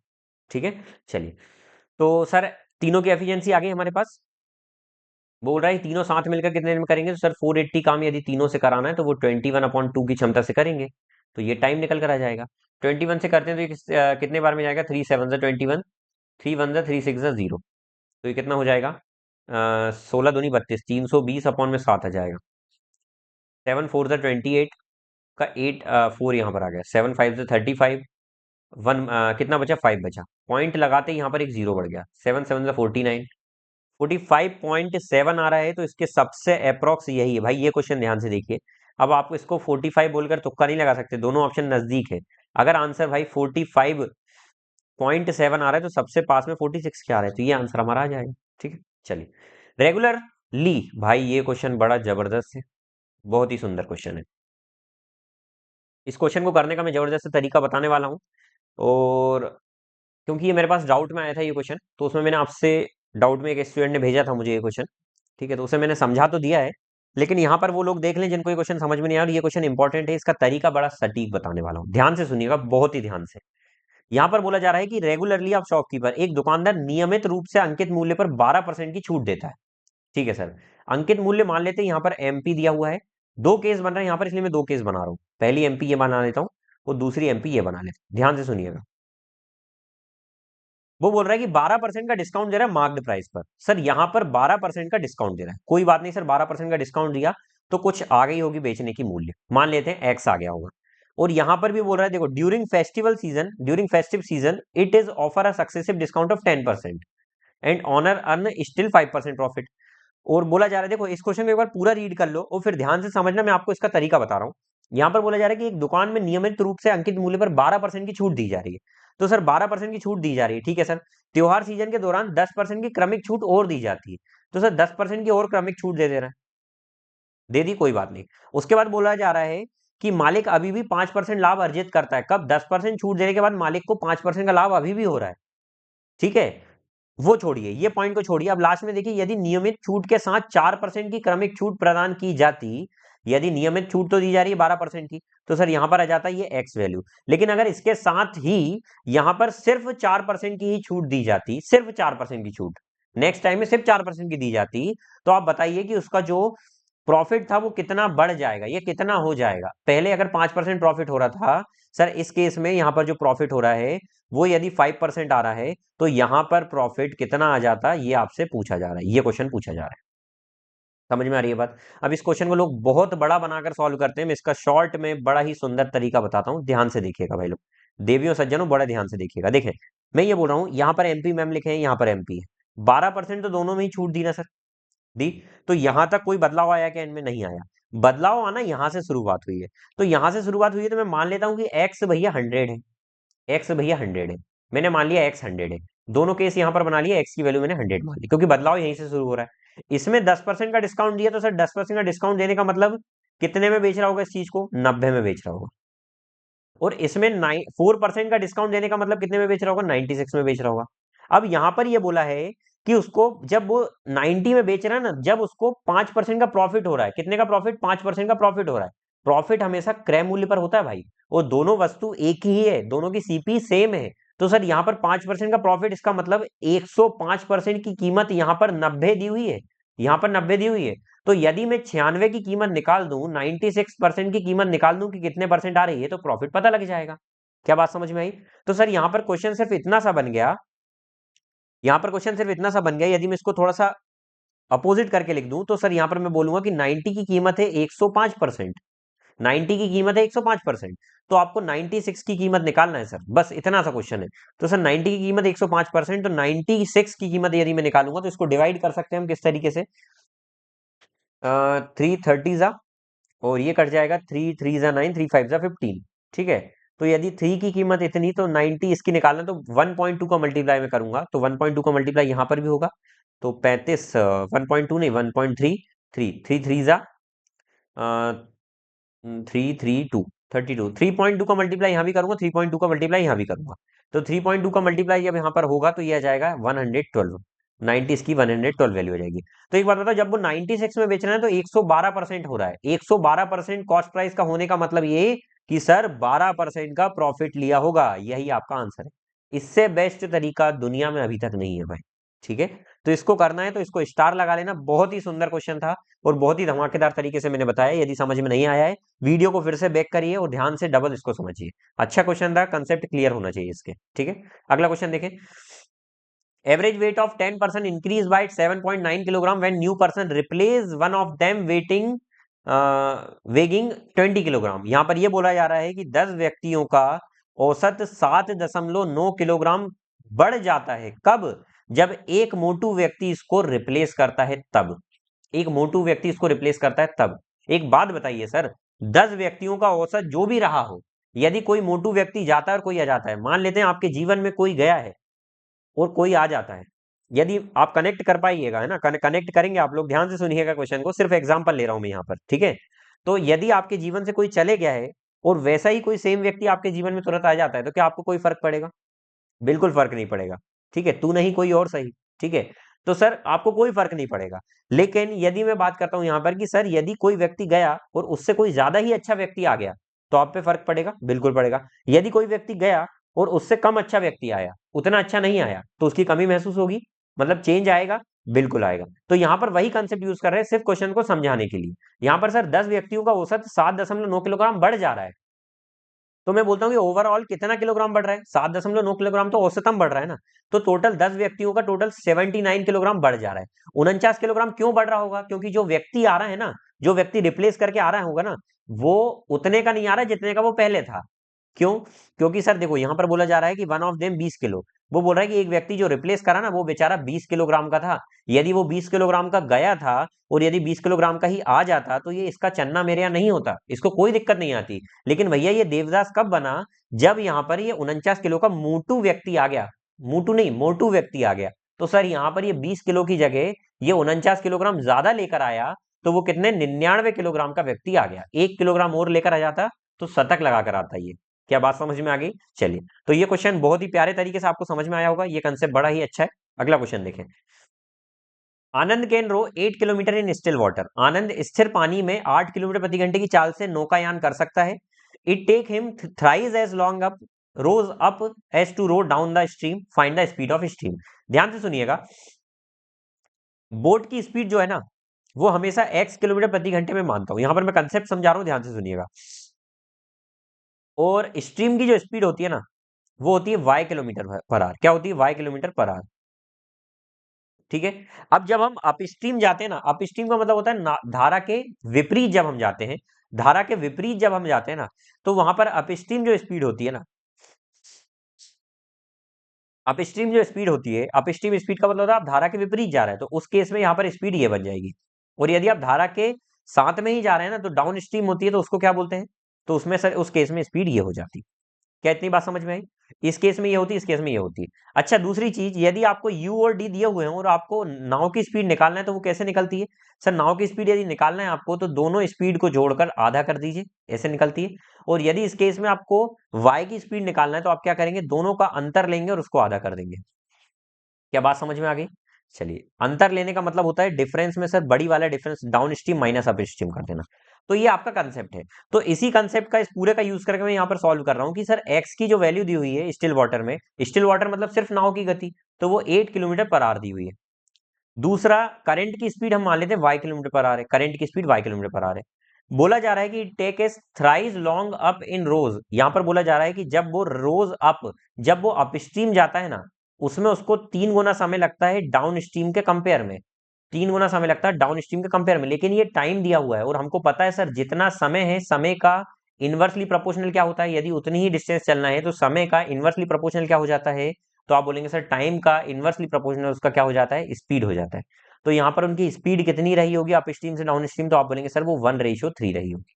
ठीक है, चलिए। तो सर तीनों की एफिशिएंसी आ गई हमारे पास। बोल रहा है तीनों साथ मिलकर कितने दिन में करेंगे, तो सर 480 काम यदि तीनों से कराना है तो वो 21/2 की क्षमता से करेंगे, तो ये टाइम निकल कर आ जाएगा। 21 से करते हैं तो ये कितने बार में जाएगा, 3 7 21, 3 1 3 6 0, तो ये कितना हो जाएगा, 16 दूनी 32, 320 में 7 आ जाएगा। 7 4 28 का 8 4 यहाँ पर आ गया, 7 5 35, वन कितना बचा, 5 बचा। पॉइंट लगाते ही यहाँ पर एक जीरो बढ़ गया, 7 7 49, 45.7 आ रहा है, तो इसके सबसे अप्रोक्स यही है भाई। ये क्वेश्चन ध्यान से देखिए। अब आपको इसको 45 बोलकर तुक्का नहीं लगा सकते, दोनों ऑप्शन नजदीक है। अगर आंसर भाई 45.7 आ रहा है तो सबसे पास में 46 क्या आ रहा है, तो ये आंसर हमारा आ जाएगा। ठीक है, चलिए। रेगुलर ली, भाई ये क्वेश्चन बड़ा जबरदस्त है, बहुत ही सुंदर क्वेश्चन है। इस क्वेश्चन को करने का मैं जबरदस्त तरीका बताने वाला हूँ, और क्योंकि ये मेरे पास डाउट में आया था ये क्वेश्चन, तो उसमें मैंने आपसे डाउट में एक स्टूडेंट ने भेजा था मुझे ये क्वेश्चन। ठीक है, तो उसे मैंने समझा तो दिया है, लेकिन यहाँ पर वो लोग देख लें जिनको ये क्वेश्चन समझ में नहीं आया और ये क्वेश्चन इंपॉर्टेंट है, इसका तरीका बड़ा सटीक बताने वाला हूँ, ध्यान से सुनिएगा, बहुत ही ध्यान से। यहाँ पर बोला जा रहा है कि रेगुलरली आप शॉपकीपर, एक दुकानदार नियमित रूप से अंकित मूल्य पर 12% की छूट देता है। ठीक है सर, अंकित मूल्य मान लेते हैं, यहाँ पर एमपी दिया हुआ है। दो केस बन रहे हैं यहाँ पर, इसलिए मैं दो केस बना रहा हूँ, पहली एमपी ये बना लेता हूँ और दूसरी एमपी ये बना लेता हूँ, ध्यान से सुनिएगा। वो बोल रहा है कि 12% का डिस्काउंट दे रहा है मार्क्ड प्राइस पर। सर यहाँ पर 12% का डिस्काउंट दे रहा है, कोई बात नहीं सर, 12% का डिस्काउंट दिया तो कुछ आ गई होगी बेचने की मूल्य, मान लेते हैं एक्स आ गया होगा। और यहाँ पर भी बोल रहा है देखो, during festive season it is offer a successive discount of 10% and owner earn still 5% profit. और बोला जा रहा है, देखो इस क्वेश्चन को एक बार पूरा रीड कर लो और फिर ध्यान से समझना, मैं आपको इसका तरीका बता रहा हूँ। यहाँ पर बोला जा रहा है कि एक दुकान में नियमित रूप से अंकित मूल्य पर 12% की छूट दी जा रही है। तो सर 12% की छूट दी जा रही है, ठीक है सर। त्योहार सीजन के दौरान 10% की क्रमिक छूट और दी जाती है, तो सर 10% की और क्रमिक छूट दे रहा है, दे दी, कोई बात नहीं। उसके बाद बोला जा रहा है कि मालिक अभी भी 5% लाभ अर्जित करता है, कब, 10% छूट देने के बाद मालिक को 5% का लाभ अभी भी हो रहा है। ठीक है, वो छोड़िए, ये पॉइंट को छोड़िए। अब लास्ट में देखिए, यदि नियमित छूट के साथ 4% की क्रमिक छूट प्रदान की जाती, यदि नियमित छूट तो दी जा रही है 12% की, तो सर यहां पर आ जाता है ये एक्स वैल्यू। लेकिन अगर इसके साथ ही यहां पर सिर्फ 4% की ही छूट दी जाती, सिर्फ 4% की छूट, नेक्स्ट टाइम में सिर्फ 4% की दी जाती, तो आप बताइए कि उसका जो प्रॉफिट था वो कितना बढ़ जाएगा, ये कितना हो जाएगा। पहले अगर 5% प्रॉफिट हो रहा था, सर इस केस में यहां पर जो प्रॉफिट हो रहा है वो यदि 5% आ रहा है, तो यहां पर प्रॉफिट कितना आ जाता, ये आपसे पूछा जा रहा है, ये क्वेश्चन पूछा जा रहा है। समझ में आ रही है बात। अब इस क्वेश्चन को लोग बहुत बड़ा बनाकर सॉल्व करते हैं, मैं इसका शॉर्ट में बड़ा ही सुंदर तरीका बताता हूं, ध्यान से देखिएगा भाई लोग, देवियों सज्जनों बड़ा ध्यान से देखिएगा। देखें, मैं ये बोल रहा हूं, यहां पर एमपी मैम लिखे हैं, यहां पर एमपी है, 12% तो दोनों में ही छूट दी ना सर, दी। तो यहां तक कोई बदलाव आया क्या, इनमें नहीं आया। बदलाव आना यहां से शुरुआत हुई है, तो यहां से शुरुआत हुई है, तो मैं मान लेता हूं कि एक्स भैया 100 है, एक्स भैया 100 है, मैंने मान लिया एक्स 100 है। दोनों केस यहां पर बना लिया, एक्स की वैल्यू मैंने 100 मान ली, क्योंकि बदलाव यहीं से शुरू हो रहा है। इसमें 10% का डिस्काउंट दिया, तो सर 10% का डिस्काउंट देने का मतलब कितने में बेच रहा होगा इस चीज को, 90 में बेच रहा होगा। और इसमें 4% का डिस्काउंट देने का मतलब कितने में बेच रहा होगा, 96 में बेच रहा होगा। अब यहां पर ये बोला है कि उसको जब वो 90 में बेच रहा है ना, जब उसको 5% का प्रॉफिट हो रहा है, कितने का प्रॉफिट, 5% का प्रॉफिट हो रहा है। प्रॉफिट हमेशा क्रय मूल्य पर होता है भाई, और दोनों वस्तु एक ही है, दोनों की सीपी सेम है। तो सर यहाँ पर 5% का प्रॉफिट, इसका मतलब 105% की कीमत यहाँ पर 90 दी हुई है, यहाँ पर 90 दी हुई है। तो यदि मैं 96 की कीमत निकाल दूं, 96% की कीमत निकाल दूं कि कितने परसेंट आ रही है, तो प्रॉफिट पता लग जाएगा। क्या बात समझ में आई। तो सर यहाँ पर क्वेश्चन सिर्फ इतना सा बन गया, यहाँ पर क्वेश्चन सिर्फ इतना सा बन गया, यदि मैं इसको थोड़ा सा अपोजिट करके लिख दूं, तो सर यहाँ पर मैं बोलूंगा कि 90 की कीमत है 105%, 90 की कीमत है 105%, तो आपको 96 की कीमत निकालना है सर, बस इतना सा क्वेश्चन है। तो सर 90 की कीमत 105%, तो 96 की कीमत यदि मैं निकालूंगा, तो इसको डिवाइड कर सकते हैं हम किस तरीके से, 3 30 और ये कट जाएगा, 3 3 9, 3 5 15। ठीक है, तो यदि 3 की कीमत इतनी, तो 90 इसकी निकालना, तो 1.2 का मल्टीप्लाई में करूंगा, तो 1.2 का मल्टीप्लाई यहां पर भी होगा, तो 35, 1.2 नहीं, 1.3, 3 3 3 जा 3 3 2, 32, 3.2 का मल्टीप्लाई यहाँ भी करूंगा, 3.2 का मल्टीप्लाई यहाँ भी करूंगा, तो 3.2 का मल्टीप्लाई जब यहाँ पर होगा तो ये आ जाएगा 112, 90 इसकी 112 वैल्यू हो जाएगी। तो एक बात बताओ, जब वो 96 में बेच रहे हैं तो 112% हो रहा है। 112% कॉस्ट प्राइस का होने का मतलब ये कि सर 12% का प्रॉफिट लिया होगा, यही आपका आंसर है। इससे बेस्ट तरीका दुनिया में अभी तक नहीं है भाई, ठीक है। तो इसको करना है तो इसको स्टार लगा लेना। बहुत ही सुंदर क्वेश्चन था और बहुत ही धमाकेदार तरीके से मैंने बताया। यदि समझ में नहीं आया है, वीडियो को फिर से बैक करिए और ध्यान से डबल इसको समझिए। अच्छा क्वेश्चन था, कंसेप्ट क्लियर होना चाहिए इसके, ठीक है। अगला क्वेश्चन देखें। Average weight of 10% increase by 7.9 kilogram when new person replace one of them weighing 20 kilogram. यहां पर यह बोला जा रहा है कि 10 व्यक्तियों का औसत 7.9 किलोग्राम बढ़ जाता है। कब? जब एक मोटू व्यक्ति इसको रिप्लेस करता है तब। एक मोटू व्यक्ति इसको रिप्लेस करता है तब। एक बात बताइए सर, 10 व्यक्तियों का औसत जो भी रहा हो, यदि कोई मोटू व्यक्ति जाता है और कोई आ जाता है, मान लेते हैं आपके जीवन में कोई गया है और कोई आ जाता है, यदि आप कनेक्ट कर पाइएगा, है ना, कनेक्ट करेंगे आप लोग, ध्यान से सुनिएगा क्वेश्चन को, सिर्फ एग्जांपल ले रहा हूं मैं यहाँ पर, ठीक है। तो यदि आपके जीवन से कोई चले गया है और वैसा ही कोई सेम व्यक्ति आपके जीवन में तुरंत आ जाता है, तो क्या आपको कोई फर्क पड़ेगा? बिल्कुल फर्क नहीं पड़ेगा, ठीक है। तू नहीं कोई और सही, ठीक है। तो सर आपको कोई फर्क नहीं पड़ेगा। लेकिन यदि मैं बात करता हूं यहां पर कि सर यदि कोई व्यक्ति गया और उससे कोई ज्यादा ही अच्छा व्यक्ति आ गया, तो आप पे फर्क पड़ेगा? बिल्कुल पड़ेगा। यदि कोई व्यक्ति गया और उससे कम अच्छा व्यक्ति आया, उतना अच्छा नहीं आया, तो उसकी कमी महसूस होगी, मतलब चेंज आएगा, बिल्कुल आएगा। तो यहां पर वही कंसेप्ट यूज कर रहे हैं सिर्फ क्वेश्चन को समझाने के लिए। यहां पर सर 10 व्यक्तियों का औसत 7.9 किलोग्राम बढ़ जा रहा है, तो मैं बोलता हूँ कि ओवरऑल कितना किलोग्राम बढ़ रहा है? 7.9 किलोग्राम तो औसतम बढ़ रहा है ना। तो टोटल 10 व्यक्तियों का टोटल 79 किलोग्राम बढ़ जा रहा है। 49 किलोग्राम क्यों बढ़ रहा होगा? क्योंकि जो व्यक्ति आ रहा है ना, जो व्यक्ति रिप्लेस करके आ रहा होगा ना, वो उतने का नहीं आ रहा जितने का वो पहले था। क्यों? क्योंकि सर देखो यहां पर बोला जा रहा है कि वन ऑफ देम 20 किलो। वो बोल रहा है कि एक व्यक्ति जो रिप्लेस करा ना, वो बेचारा 20 किलोग्राम का था। यदि वो 20 किलोग्राम का गया था और यदि 20 किलोग्राम का ही आ जाता, तो ये इसका चन्ना मेरे यहाँ नहीं होता, इसको कोई दिक्कत नहीं आती। लेकिन भैया ये देवदास कब बना? जब यहाँ पर ये 49 किलो का मोटू व्यक्ति आ गया। मोटू नहीं, मोटू व्यक्ति आ गया। तो सर यहाँ पर ये 20 किलो की जगह ये 49 किलोग्राम ज्यादा लेकर आया, तो वो कितने 99 किलोग्राम का व्यक्ति आ गया। 1 किलोग्राम और लेकर आ जाता तो शतक लगा कर आता ये। क्या बात समझ में आ गई? चलिए, तो ये क्वेश्चन बहुत ही प्यारे तरीके से आपको समझ में आया होगा, ये कंसेप्ट बड़ा ही अच्छा है। अगला क्वेश्चन देखें। Anand can row 8 kilometre in still water. Anand स्थिर पानी में 8 किलोमीटर प्रति घंटे की चाल से नौकायान कर सकता है। It take him thrice as long up rows up as to row down the stream, find the speed of stream. ध्यान से सुनिएगा, बोट की स्पीड जो है ना, वो हमेशा x किलोमीटर प्रति घंटे में मानता हूं। यहां पर मैं कंसेप्ट समझा रहा हूं, ध्यान से सुनिएगा। और स्ट्रीम की जो स्पीड होती है ना, वो होती है y किलोमीटर पर आवर। क्या होती है? y किलोमीटर पर आवर, ठीक है। अब जब हम अपस्ट्रीम जाते हैं ना, अपस्ट्रीम का मतलब होता है धारा के विपरीत जब हम जाते हैं, धारा के विपरीत जब हम जाते हैं ना, तो वहां पर अपस्ट्रीम जो स्पीड होती है ना, अपस्ट्रीम जो स्पीड होती है, अपस्ट्रीम स्पीड का मतलब होता है आप धारा के विपरीत जा रहे हैं, तो उस केस में यहाँ पर स्पीड ये बन जाएगी। और यदि आप धारा के साथ में ही जा रहे हैं ना, तो डाउन स्ट्रीम होती है, तो उसको क्या बोलते हैं? तो उसमें सर उस केस में स्पीड ये हो जाती। क्या इतनी बात समझ में आई? इस केस में ये होती, इस केस में ये होती। अच्छा, दूसरी चीज, यदि आपको यू और डी दिए हुए हैं और आपको नाव की स्पीड निकालना है, तो वो कैसे निकलती है? सर नाव की स्पीड यदि निकालना है आपको, तो दोनों स्पीड को जोड़कर आधा कर दीजिए, ऐसे निकलती है। और यदि इस केस में आपको वाई की स्पीड निकालना है, तो आप क्या करेंगे? दोनों का अंतर लेंगे और उसको आधा कर देंगे। क्या बात समझ में आ गई? चलिए, अंतर लेने का मतलब होता है डिफरेंस में सर बड़ी वाला difference down stream minus up stream कर देना। तो ये आपका कंसेप्ट है। तो इसी कंसेप्ट का इस पूरे का यूज करके मैं यहाँ पर सॉल्व कर रहा हूँ कि सर एक्स की जो वैल्यू दी हुई है स्टिल वाटर में, स्टिल वाटर मतलब सिर्फ नाव की गति, तो वो 8 किलोमीटर पर आवर दी हुई है। दूसरा, करंट की स्पीड हम मान लेते हैं y किलोमीटर पर आवर है, करंट की speed y kilometre per hour है। बोला जा रहा है कि takes thrice long up in rows. यहां पर बोला जा रहा है कि जब वो रोज अप, जब वो अपस्ट्रीम जाता है ना, उसमें उसको 3 गुना समय लगता है डाउन स्ट्रीम के कंपेयर में। 3 गुना समय लगता है डाउन स्ट्रीम के कंपेयर में। लेकिन ये टाइम दिया हुआ है और हमको पता है सर जितना समय है, समय का इनवर्सली प्रोपोर्शनल क्या होता है? यदि उतनी ही डिस्टेंस चलना है तो समय का इनवर्सली प्रोपोर्शनल क्या हो जाता है? तो आप बोलेंगे सर टाइम का इनवर्सली प्रोपोर्शनल उसका क्या हो जाता है? स्पीड हो जाता है। तो यहाँ पर उनकी स्पीड कितनी रही होगी अप स्ट्रीम से डाउन स्ट्रीम? तो आप बोलेंगे सर वो 1:3 रही होगी,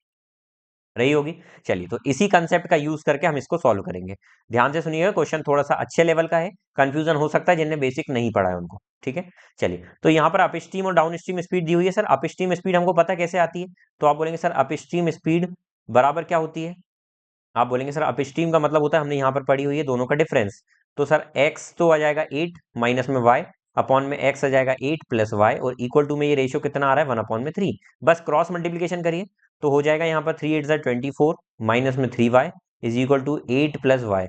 रही होगी। चलिए, तो इसी कंसेप्ट का यूज करके हम इसको सॉल्व करेंगे। ध्यान से सुनिएगा, क्वेश्चन थोड़ा सा अच्छे लेवल का है, कंफ्यूजन हो सकता है जिनने बेसिक नहीं पढ़ा है उनको, ठीक है। चलिए, तो यहाँ पर अप स्ट्रीम और डाउन स्ट्रीम स्पीड दी हुई है। सर अप स्ट्रीम स्पीड हमको पता कैसे आती है? तो आप बोलेंगे सर अप स्ट्रीम स्पीड बराबर क्या होती है? आप बोलेंगे सर अपस्ट्रीम का मतलब होता है, हमने यहाँ पर पढ़ी हुई है दोनों का डिफरेंस। तो सर x तो आ जाएगा 8 माइनस में y अपॉन में x आ जाएगा 8 प्लस y, और इक्वल टू में ये रेशियो कितना आ रहा है 1 अपॉन में 3। बस क्रॉस मल्टीप्लीकेशन करिए तो हो जाएगा यहाँ पर 3 8 ज़ा 24 माइनस में 3y is equal to 8 plus y।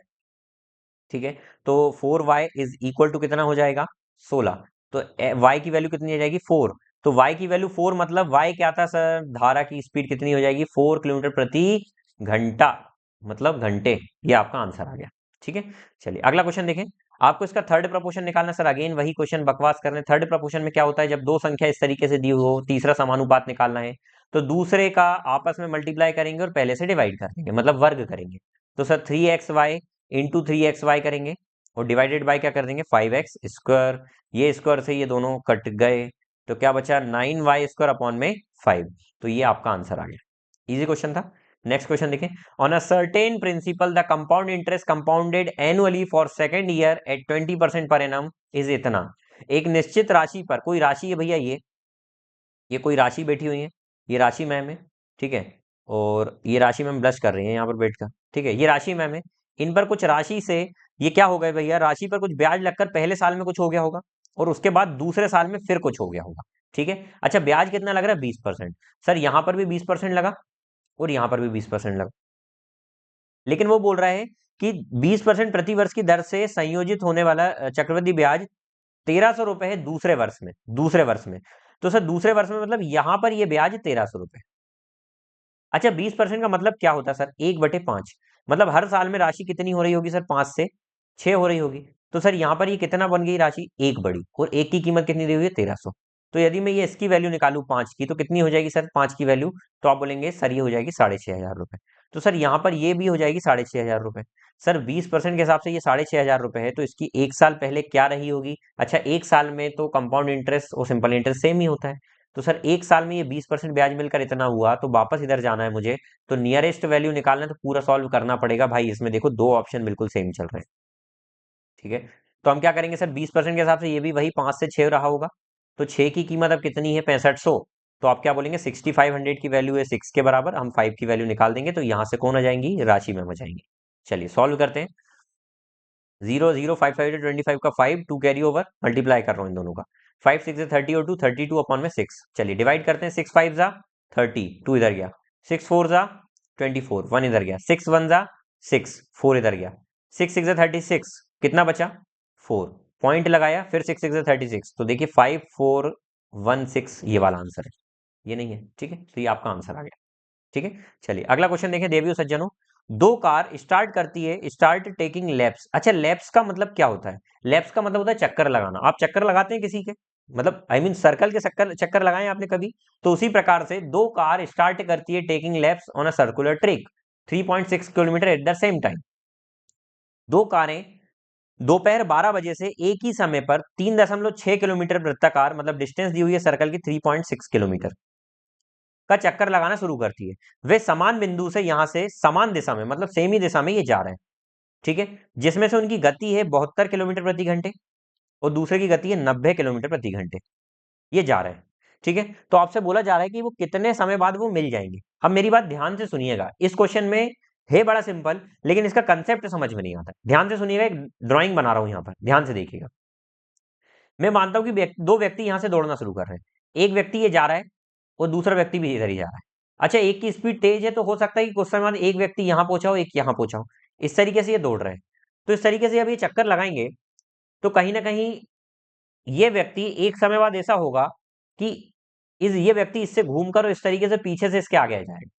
ठीक है, तो 4y इज इक्वल टू कितना हो जाएगा 16। तो y की वैल्यू कितनी आ जाएगी 4। तो y की वैल्यू 4 मतलब y क्या था सर, धारा की स्पीड कितनी हो जाएगी 4 किलोमीटर प्रति घंटा, मतलब घंटे। ये आपका आंसर आ गया। ठीक है, चलिए अगला क्वेश्चन देखें। आपको इसका थर्ड प्रपोर्शन निकालना। सर अगेन वही क्वेश्चन बकवास कर रहे हैं। थर्ड प्रपोर्शन में क्या होता है, जब दो संख्या इस तरीके से दी हो, तीसरा समानुपात निकालना है तो दूसरे का आपस में मल्टीप्लाई करेंगे और पहले से डिवाइड कर देंगे, मतलब वर्ग करेंगे। तो सर 3xy इंटू 3xy करेंगे और डिवाइडेड बाय क्या कर देंगे 5x स्क्वायर। ये स्क्वायर से ये दोनों कट गए तो क्या बचा 9y स्क्वायर अपॉन में 5। तो ये आपका आंसर आ गया। इजी क्वेश्चन था। नेक्स्ट क्वेश्चन देखें। On a certain principal the compound interest compounded annually for second year at 20% per annum is इतना। एक निश्चित राशि पर, कोई राशि है भैया, ये कोई राशि बैठी हुई है, ये राशि मैम है। ठीक है, और ये राशि मैम ब्लश कर रही है यहाँ पर बैठकर। ठीक है, ये राशि मैम है। इन पर कुछ राशि से ये क्या हो गया भैया, राशि पर कुछ ब्याज लगकर पहले साल में कुछ हो गया होगा और उसके बाद दूसरे साल में फिर कुछ हो गया होगा। ठीक है, अच्छा ब्याज कितना लग रहा है 20%। सर यहाँ पर भी 20% लगा और यहाँ पर भी 20% लगा, लेकिन वो बोल रहा है कि 20% प्रति वर्ष की दर से संयोजित होने वाला चक्रवृद्धि ब्याज 1300 रुपए है दूसरे वर्ष में। दूसरे वर्ष में तो सर दूसरे वर्ष में मतलब यहां पर ये ब्याज 1300 रुपए। अच्छा 20% का मतलब क्या होता है सर, 1/5। मतलब हर साल में राशि कितनी हो रही होगी सर, 5 से 6 हो रही होगी। तो सर यहाँ पर ये कितना बन गई राशि, एक बड़ी, और एक की कीमत कितनी दी हुई है 1300। तो यदि मैं ये इसकी वैल्यू निकालू 5 की तो कितनी हो जाएगी सर 5 की वैल्यू, तो आप बोलेंगे सर ये हो जाएगी 6500 रुपए। तो सर यहाँ पर ये भी हो जाएगी 6500 रुपए। सर 20% के हिसाब से ये 6500 रुपए है, तो इसकी एक साल पहले क्या रही होगी। अच्छा एक साल में तो कंपाउंड इंटरेस्ट और सिंपल इंटरेस्ट सेम ही होता है। तो सर एक साल में ये 20% ब्याज मिलकर इतना हुआ, तो वापस इधर जाना है मुझे, तो नियरेस्ट वैल्यू निकालना है तो पूरा सॉल्व करना पड़ेगा भाई। इसमें देखो दो ऑप्शन बिल्कुल सेम चल रहे हैं। ठीक है, तो हम क्या करेंगे सर 20% के हिसाब से ये भी वही 5 से 6 रहा होगा। तो 6 की कीमत अब कितनी है 6500। तो आप क्या बोलेंगे 6500 की वैल्यू है 6 के बराबर। हम 5 की वैल्यू निकाल देंगे तो यहाँ से कौन आ जाएंगी, राशि में आ जाएंगी। चलिए सॉल्व करते हैं। 0 0 5 5 25 का 5 2 कैरी ओवर, मल्टीप्लाई कर रहा हूँ इन दोनों का। 5 6 30 और 2 32 अपॉन में 6। चलिए डिवाइड करते हैं। 6 5 जा 30, 2 इधर गया। 6 4 जा 24, 1 इधर गया। 6 1 जा 6, 4 इधर गया। 6 6 जा 36, कितना बचा 4। पॉइंट लगाया, फिर 6 6 जा 36। तो देखिए 5 4 1 6 ये वाला आंसर है, ये नहीं है। ठीक है, तो ये आपका आंसर आ गया। ठीक है, चलिए अगला क्वेश्चन देखें। देवियों सज्जनों, दो कार स्टार्ट करती है, स्टार्ट टेकिंग लैप्स। अच्छा लैप्स का मतलब क्या होता है, लैप्स का मतलब होता है चक्कर लगाना। आप चक्कर लगाते हैं किसी के, मतलब आई मीन सर्कल के चक्कर चक्कर लगाए आपने कभी। तो उसी प्रकार से दो कार स्टार्ट करती है taking lapse on a circular track 3.6 kilometre at the same time. दो कारें दोपहर 12 बजे से एक ही समय पर 3.6 किलोमीटर वृत्ताकार, मतलब डिस्टेंस दी हुई है सर्कल की 3.6 किलोमीटर का चक्कर लगाना शुरू करती है। वे समान बिंदु से यहां से समान दिशा में, मतलब सेम ही दिशा में ये जा रहे हैं। ठीक है, जिसमें से उनकी गति है 72 किलोमीटर प्रति घंटे और दूसरे की गति है 90 किलोमीटर प्रति घंटे। ये जा रहे हैं। ठीक है, तो आपसे बोला जा रहा है कि वो कितने समय बाद वो मिल जाएंगे। अब मेरी बात ध्यान से सुनिएगा, इस क्वेश्चन में है बड़ा सिंपल, लेकिन इसका कंसेप्ट समझ में नहीं आता। ध्यान से सुनिएगा, एक ड्राइंग बना रहा हूं यहां पर, ध्यान से देखिएगा। मैं मानता हूं कि दो व्यक्ति यहां से दौड़ना शुरू कर रहे हैं। एक व्यक्ति ये जा रहा है और दूसरा व्यक्ति भी इधर ही जा रहा है। अच्छा एक की स्पीड तेज है तो हो सकता है कि कुछ समय बाद एक व्यक्ति यहां पहुंचा हो, एक यहां पहुंचा हो। इस तरीके से ये दौड़ रहे हैं। तो इस तरीके से जब ये चक्कर लगाएंगे तो कहीं ना कहीं ये व्यक्ति एक समय बाद ऐसा होगा कि ये व्यक्ति इससे घूमकर और इस तरीके से पीछे से इसके आगे आ जाएगा।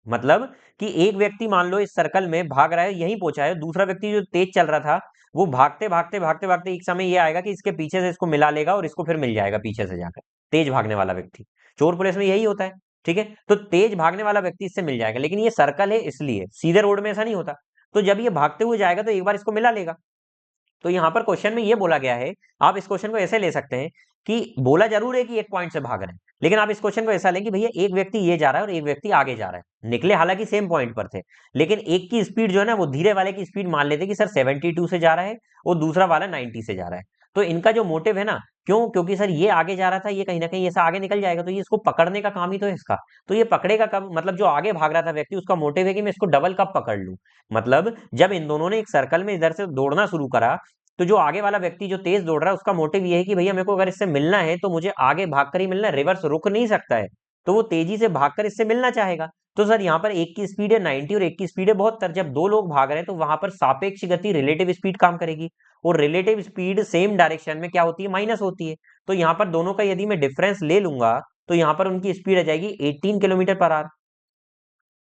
मतलब कि एक व्यक्ति मान लो इस सर्कल में भाग रहा है, यहीं पहुंचा है, दूसरा व्यक्ति जो तेज चल रहा था वो भागते भागते भागते भागते एक समय ये आएगा कि इसके पीछे से इसको मिला लेगा और इसको फिर मिल जाएगा पीछे से जाकर। तेज भागने वाला व्यक्ति, चोर पुलिस में यही होता है। ठीक है, तो तेज भागने वाला व्यक्ति इससे मिल जाएगा, लेकिन ये सर्कल है इसलिए सीधे रोड में ऐसा नहीं होता। तो जब ये भागते हुए जाएगा तो एक बार इसको मिला लेगा। तो यहाँ पर क्वेश्चन में ये बोला गया है, आप इस क्वेश्चन को ऐसे ले सकते हैं कि बोला जरूर है कि एक पॉइंट से भाग रहे हैं, लेकिन आप इस क्वेश्चन को ऐसा लें कि भैया एक व्यक्ति ये जा रहा है और एक व्यक्ति आगे जा रहा है। निकले हालांकि सेम पॉइंट पर थे, लेकिन एक की स्पीड जो है ना वो धीरे वाले की स्पीड मान लेते कि सर 72 से जा रहा है और दूसरा वाला 90 से जा रहा है। तो इनका जो मोटिव है ना, क्यों, क्योंकि सर ये आगे जा रहा था, ये कहीं ना कहीं ऐसा आगे निकल जाएगा, तो ये इसको पकड़ने का काम ही तो है इसका। तो ये पकड़ेगा कब, मतलब जो आगे भाग रहा था व्यक्ति, उसका मोटिव है कि मैं इसको डबल कब पकड़ लूं। मतलब जब इन दोनों ने एक सर्कल में इधर से दौड़ना शुरू करा, तो जो आगे वाला व्यक्ति जो तेज दौड़ रहा है, उसका मोटिव ये है कि भैया मेरे को अगर इससे मिलना है तो मुझे आगे भागकर ही मिलना है, रिवर्स रुक नहीं सकता है। तो वो तेजी से भागकर इससे मिलना चाहेगा। तो सर यहाँ पर एक की स्पीड है 90 और एक की स्पीड है 72। जब दो लोग भाग रहे हैं तो वहां पर सापेक्ष गति, रिलेटिव स्पीड काम करेगी। और रिलेटिव स्पीड सेम डायरेक्शन में क्या होती है, माइनस होती है। तो यहाँ पर दोनों का यदि मैं डिफरेंस ले लूंगा, तो यहाँ पर उनकी स्पीड आ जाएगी 18 किलोमीटर पर आवर।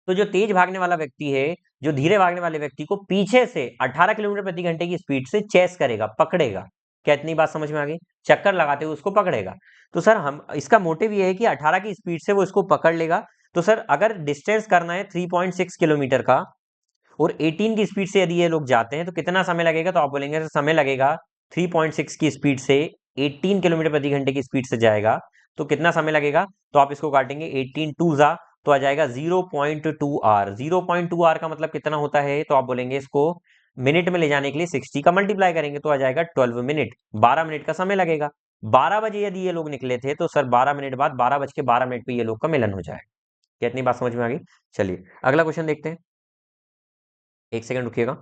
तो जो तेज भागने वाला व्यक्ति है, जो धीरे भागने वाले व्यक्ति को पीछे से 18 किलोमीटर प्रति घंटे की स्पीड से चेस करेगा, पकड़ेगा। क्या इतनी बात समझ में आ गई? चक्कर लगाते हुए उसको पकड़ेगा। तो सर हम इसका मोटिव ये है कि 18 की स्पीड से वो इसको पकड़ लेगा। तो सर अगर डिस्टेंस करना है 3.6 किलोमीटर का, और 18 की स्पीड से यदि ये लोग जाते हैं तो कितना समय लगेगा? तो आप बोलेंगे सर समय लगेगा 3.6 की स्पीड से 18 किलोमीटर प्रति घंटे की स्पीड से जाएगा, तो कितना समय लगेगा? तो आप इसको काटेंगे 18 टू जा, तो आ जाएगा 0.2 आर। 0.2 आर का मतलब कितना होता है? तो आप बोलेंगे इसको मिनट में ले जाने के लिए 60 का मल्टीप्लाई करेंगे तो आ जाएगा 12 मिनट। 12 मिनट का समय लगेगा। 12 बजे यदि ये लोग निकले थे तो सर 12 मिनट बाद 12 बज के 12 मिनट पे ये लोग का मिलन हो जाएगा। क्या इतनी बात समझ में आ गई? चलिए अगला क्वेश्चन देखते हैं। एक सेकंड रुकिएगा।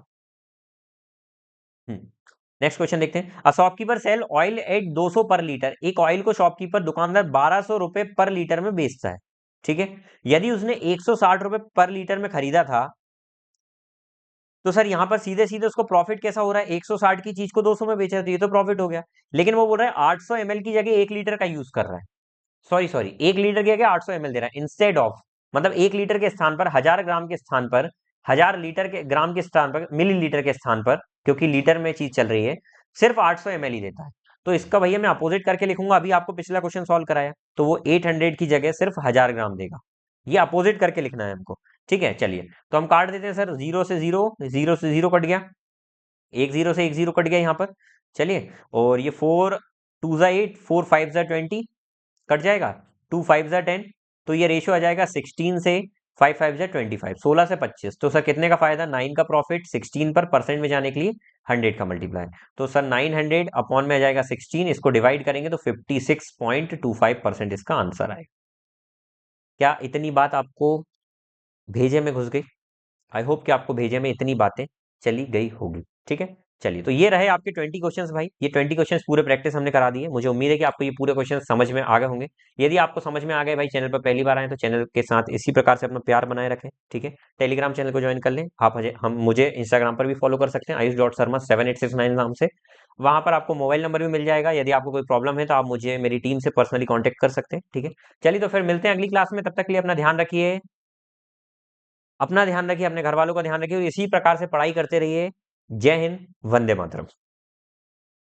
नेक्स्ट क्वेश्चन देखते हैं। A shopkeeper sell oil at 200 per litre. एक ऑयल को शॉपकीपर दुकानदार 1200 रुपए पर लीटर में बेचता है। ठीक है। यदि उसने 160 रुपए पर लीटर में खरीदा था, तो सर यहां पर सीधे सीधे उसको प्रॉफिट कैसा हो रहा है? 160 की चीज को 200 में बेच रहा है, तो ये तो प्रॉफिट हो गया। लेकिन वो बोल रहा है 800 ml की जगह 1 लीटर का यूज कर रहा है। सॉरी सॉरी, 1 लीटर की जगह 800 ml दे रहा है इंस्टेड ऑफ। मतलब 1 लीटर के स्थान पर 1000 ग्राम के स्थान पर, 1000 लीटर के ग्राम के स्थान पर, मिलीलीटर के स्थान पर, क्योंकि लीटर में चीज चल रही है, सिर्फ 800 ml ही देता है। तो इसका भैया मैं अपोजिट करके लिखूंगा। अभी आपको पिछला क्वेश्चन सॉल्व कराया तो वो 800 की जगह सिर्फ 1000 ग्राम देगा। ये अपोजिट करके लिखना है हमको। ठीक है, चलिए तो हम काट देते हैं सर। जीरो से जीरो, जीरो से जीरो कट गया, एक जीरो से एक जीरो कट गया यहाँ पर। चलिए, और ये 4 2 8, 4 5 20 कट जाएगा, 2 5 10, तो ये रेशियो आ जाएगा 16 से 5 5 25, 16 से 25। तो सर कितने का फायदा? 9 का प्रॉफिट 16 पर, परसेंट में जाने के लिए 100 का मल्टीप्लाई। तो सर 900 अपॉन में आ जाएगा 16, इसको डिवाइड करेंगे तो 56.25% इसका आंसर आएगा। क्या इतनी बात आपको भेजे में घुस गई? आई होप कि आपको भेजे में इतनी बातें चली गई होगी। ठीक है, चलिए तो ये रहे आपके 20 क्वेश्चंस भाई। ये 20 क्वेश्चंस पूरे प्रैक्टिस हमने करा दिए। मुझे उम्मीद है कि आपको ये पूरे क्वेश्चन समझ में आ गए होंगे। यदि आपको समझ में आ गए भाई, चैनल पर पहली बार आए तो चैनल के साथ इसी प्रकार से अपना प्यार बनाए रखें। ठीक है, टेलीग्राम चैनल को ज्वाइन कर लें आप। मुझे इंस्टाग्राम पर भी फॉलो कर सकते हैं, ayush.sharma7869 नाम से। वहां पर आपको मोबाइल नंबर भी मिल जाएगा। यदि आपको कोई प्रॉब्लम है तो आप मुझे, मेरी टीम से पर्सनली कॉन्टेक्ट कर सकते हैं। ठीक है, चलिए तो फिर मिलते हैं अगली क्लास में। तब तक के लिए अपना ध्यान रखिए, अपना ध्यान रखिए, अपने घर वालों का ध्यान रखिए, और इसी प्रकार से पढ़ाई करते रहिए। जय हिंद, वंदे मातरम।